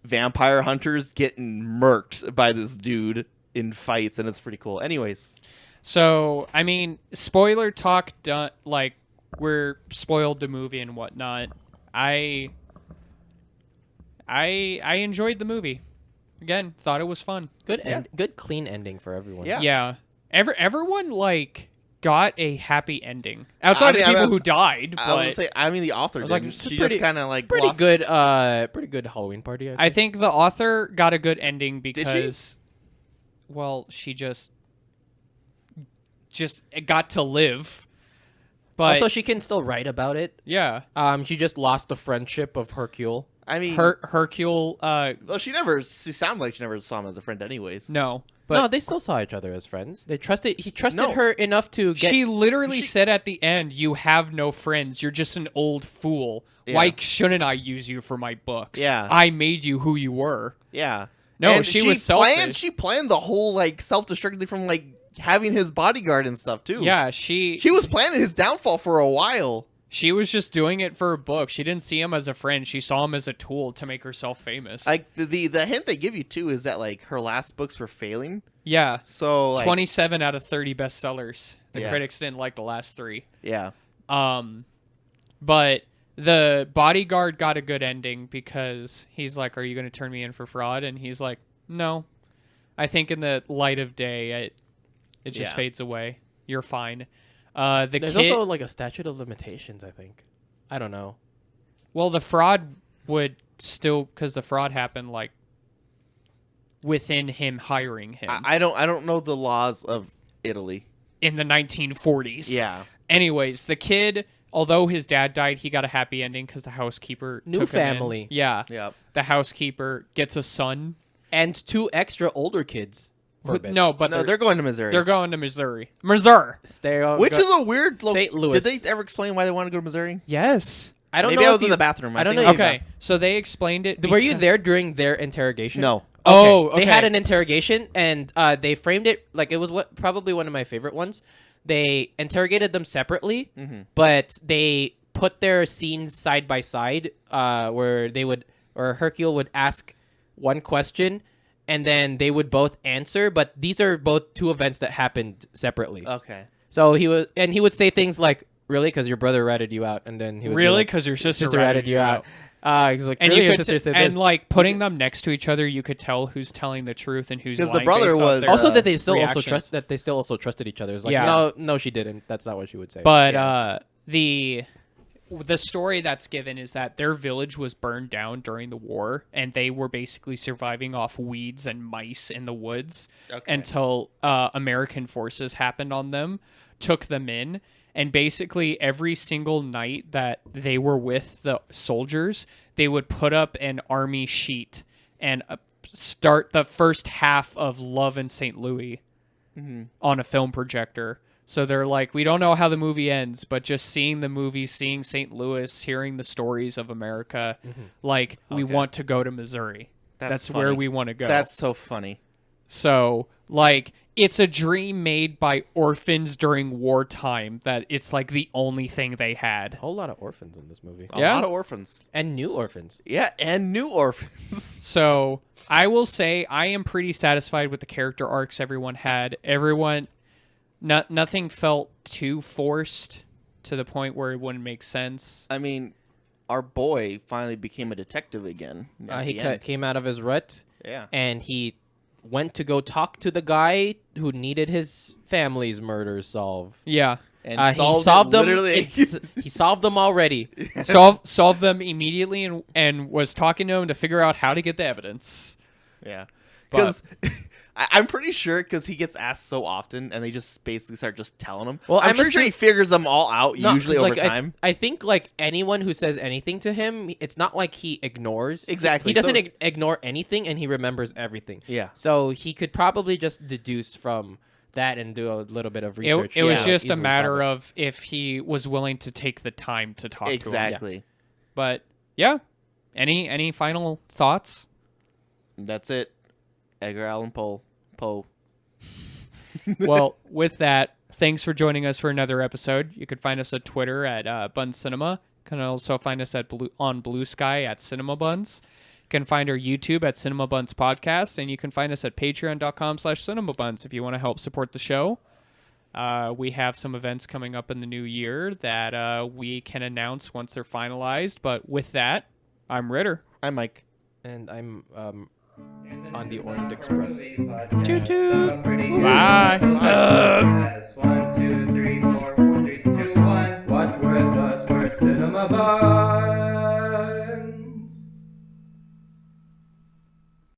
[SPEAKER 2] vampire hunters getting murked by this dude in fights, and it's pretty cool. Anyways,
[SPEAKER 3] So, I mean, spoiler talk done. Like, we're spoiled the movie and whatnot. I enjoyed the movie. Again, thought it was fun.
[SPEAKER 4] Good
[SPEAKER 2] Yeah.
[SPEAKER 4] good clean ending for everyone.
[SPEAKER 2] Yeah.
[SPEAKER 3] Yeah. Everyone like got a happy ending outside
[SPEAKER 2] I
[SPEAKER 3] of
[SPEAKER 2] mean,
[SPEAKER 3] people who died.
[SPEAKER 2] I was gonna
[SPEAKER 3] But
[SPEAKER 2] say, I mean, the author
[SPEAKER 4] was like,
[SPEAKER 2] didn't.
[SPEAKER 4] it's a
[SPEAKER 2] She
[SPEAKER 4] pretty-
[SPEAKER 2] just kind of like
[SPEAKER 4] Pretty
[SPEAKER 2] lost-
[SPEAKER 4] good Halloween party.
[SPEAKER 3] I think the author got a good ending
[SPEAKER 2] she?
[SPEAKER 3] because, well, she just got to live. But
[SPEAKER 4] Also, she can still write about it.
[SPEAKER 3] yeah,
[SPEAKER 4] She just lost the friendship of Hercule.
[SPEAKER 2] I mean,
[SPEAKER 3] Hercule.
[SPEAKER 2] well, she sounded like she never saw him as a friend, anyways.
[SPEAKER 3] No, but
[SPEAKER 4] No, they still saw each other as friends. He trusted
[SPEAKER 2] No.
[SPEAKER 4] her enough to get.
[SPEAKER 3] she literally said at the end, "You have no friends. You're just an old fool.
[SPEAKER 2] Yeah.
[SPEAKER 3] Why shouldn't I use you for my books?
[SPEAKER 2] Yeah.
[SPEAKER 3] I made you who you were."
[SPEAKER 2] Yeah.
[SPEAKER 3] No,
[SPEAKER 2] And
[SPEAKER 3] she was selfish.
[SPEAKER 2] planned. She planned the whole like self-destructive from like having his bodyguard and stuff too.
[SPEAKER 3] Yeah, she
[SPEAKER 2] She was planning his downfall for a while.
[SPEAKER 3] she was just doing it for a book. She didn't see him as a friend. She saw him as a tool to make herself famous.
[SPEAKER 2] Like the hint they give you too is that like her last books were failing.
[SPEAKER 3] yeah,
[SPEAKER 2] So like
[SPEAKER 3] 27 out of 30 bestsellers. The
[SPEAKER 2] Yeah.
[SPEAKER 3] critics didn't like the last 3.
[SPEAKER 2] yeah.
[SPEAKER 3] But the bodyguard got a good ending because he's like, "Are you going to turn me in for fraud?" And he's like, "No." I think in the light of day, it just
[SPEAKER 2] Yeah.
[SPEAKER 3] fades away. You're fine. The
[SPEAKER 4] There's
[SPEAKER 3] kid,
[SPEAKER 4] also like a statute of limitations. I think. I don't know.
[SPEAKER 3] well, the fraud would still, because the fraud happened like within him hiring him
[SPEAKER 2] I don't know the laws of Italy.
[SPEAKER 3] in the 1940s.
[SPEAKER 2] Yeah.
[SPEAKER 3] Anyways, the kid, although his dad died, he got a happy ending because the housekeeper
[SPEAKER 4] New
[SPEAKER 3] took him in.
[SPEAKER 4] family.
[SPEAKER 3] Yeah.
[SPEAKER 2] Yep.
[SPEAKER 3] The housekeeper gets a son.
[SPEAKER 4] And 2 extra older kids. For a bit.
[SPEAKER 3] No, but
[SPEAKER 2] No, they're going to Missouri.
[SPEAKER 3] they're going to Missouri. Missouri.
[SPEAKER 4] Which
[SPEAKER 2] is a weird.
[SPEAKER 4] St. Louis.
[SPEAKER 2] Did they ever explain why they want to go to Missouri?
[SPEAKER 3] Yes.
[SPEAKER 4] I don't
[SPEAKER 2] Maybe
[SPEAKER 4] know.
[SPEAKER 2] I
[SPEAKER 4] if
[SPEAKER 2] was in
[SPEAKER 4] you-
[SPEAKER 2] the bathroom.
[SPEAKER 4] I don't
[SPEAKER 2] think
[SPEAKER 4] know
[SPEAKER 2] I
[SPEAKER 4] if
[SPEAKER 2] was
[SPEAKER 3] Okay. So they explained it.
[SPEAKER 4] Were you
[SPEAKER 3] because-
[SPEAKER 4] there during their interrogation?
[SPEAKER 2] No.
[SPEAKER 3] Oh, okay.
[SPEAKER 4] They had an interrogation, and they framed it like it was probably one of my favorite ones. They interrogated them separately, but they put their scenes side by side, where Hercule would ask one question, and then they would both answer. But these are both two events that happened separately.
[SPEAKER 2] Okay.
[SPEAKER 4] So he would say things like, "Really, because your brother ratted you out," and then he would
[SPEAKER 3] Really,
[SPEAKER 4] be like,
[SPEAKER 3] because your sister
[SPEAKER 4] ratted you out. He's like,
[SPEAKER 3] And
[SPEAKER 4] really?
[SPEAKER 3] you
[SPEAKER 4] Your
[SPEAKER 3] could
[SPEAKER 4] sister said
[SPEAKER 3] and
[SPEAKER 4] this.
[SPEAKER 3] like putting them next to each other, you could tell who's telling the truth and who's
[SPEAKER 2] Because
[SPEAKER 3] lying.
[SPEAKER 2] the brother
[SPEAKER 3] based off
[SPEAKER 2] was-
[SPEAKER 3] their
[SPEAKER 4] Also, that they
[SPEAKER 3] reactions.
[SPEAKER 4] still also trusted each other. It's like,
[SPEAKER 3] Yeah.
[SPEAKER 4] no, she didn't. That's not what she would say.
[SPEAKER 3] But the story that's given is that their village was burned down during the war, and they were basically surviving off weeds and mice in the woods until American forces happened on them, took them in, and basically every single night that they were with the soldiers, they would put up an army sheet and start the first half of Love in St. Louis on a film projector. So they're like, we don't know how the movie ends, but just seeing the movie, seeing St. Louis, hearing the stories of America, like, we want to go to Missouri. That's where
[SPEAKER 2] funny.
[SPEAKER 3] we want to go.
[SPEAKER 2] That's so funny.
[SPEAKER 3] So, like, it's a dream made by orphans during wartime that it's, like, the only thing they had.
[SPEAKER 4] a whole lot of orphans in this movie,
[SPEAKER 2] A
[SPEAKER 3] Yeah.
[SPEAKER 2] lot of orphans.
[SPEAKER 4] and new orphans.
[SPEAKER 2] Yeah, and new orphans.
[SPEAKER 3] So, I will say I am pretty satisfied with the character arcs everyone had. Nothing felt too forced to the point where it wouldn't make sense.
[SPEAKER 2] I mean, our boy finally became a detective again. at
[SPEAKER 4] He
[SPEAKER 2] the end.
[SPEAKER 4] came out of his rut,
[SPEAKER 2] Yeah.
[SPEAKER 4] and he went to go talk to the guy who needed his family's murders solved.
[SPEAKER 3] Yeah.
[SPEAKER 2] And
[SPEAKER 4] He
[SPEAKER 2] solved
[SPEAKER 4] solved
[SPEAKER 2] it
[SPEAKER 4] them.
[SPEAKER 2] literally.
[SPEAKER 4] He solved them already.
[SPEAKER 3] Solved them immediately and was talking to him to figure out how to get the evidence.
[SPEAKER 2] Yeah.
[SPEAKER 3] But-
[SPEAKER 2] Because I'm pretty sure because he gets asked so often and they just basically start just telling him.
[SPEAKER 4] Well,
[SPEAKER 2] I'm
[SPEAKER 4] I'm
[SPEAKER 2] pretty sure he figures them all out
[SPEAKER 4] No,
[SPEAKER 2] usually
[SPEAKER 4] 'cause,
[SPEAKER 2] over
[SPEAKER 4] like,
[SPEAKER 2] time.
[SPEAKER 4] I think like anyone who says anything to him, it's not like he ignores.
[SPEAKER 2] Exactly.
[SPEAKER 4] He doesn't
[SPEAKER 2] So-
[SPEAKER 4] ignore anything, and he remembers everything.
[SPEAKER 2] Yeah.
[SPEAKER 4] So he could probably just deduce from that and do a little bit of research.
[SPEAKER 3] It was
[SPEAKER 2] Yeah.
[SPEAKER 3] just a
[SPEAKER 4] easily
[SPEAKER 3] matter
[SPEAKER 4] solve it.
[SPEAKER 3] of if he was willing to take the time to talk to him.
[SPEAKER 2] Exactly.
[SPEAKER 3] But yeah, any final thoughts?
[SPEAKER 2] That's it. Edgar Allan Poe.
[SPEAKER 3] Well, with that, thanks for joining us for another episode. You can find us at Twitter at Buns Cinema. You can also find us on Blue Sky at Cinema Buns. You can find our YouTube at Cinema Buns Podcast, and you can find us at patreon.com/cinemabuns if you want to help support the show. We have some events coming up in the new year that we can announce once they're finalized. But with that, I'm Ritter.
[SPEAKER 2] I'm Mike.
[SPEAKER 4] And I'm on the Orient Express.
[SPEAKER 3] Toot toot.
[SPEAKER 1] Bye.
[SPEAKER 3] Bye.
[SPEAKER 1] 1, 2, 3, 4, 4, 3, 2, 1. Watch with us, we're Cinema Buns.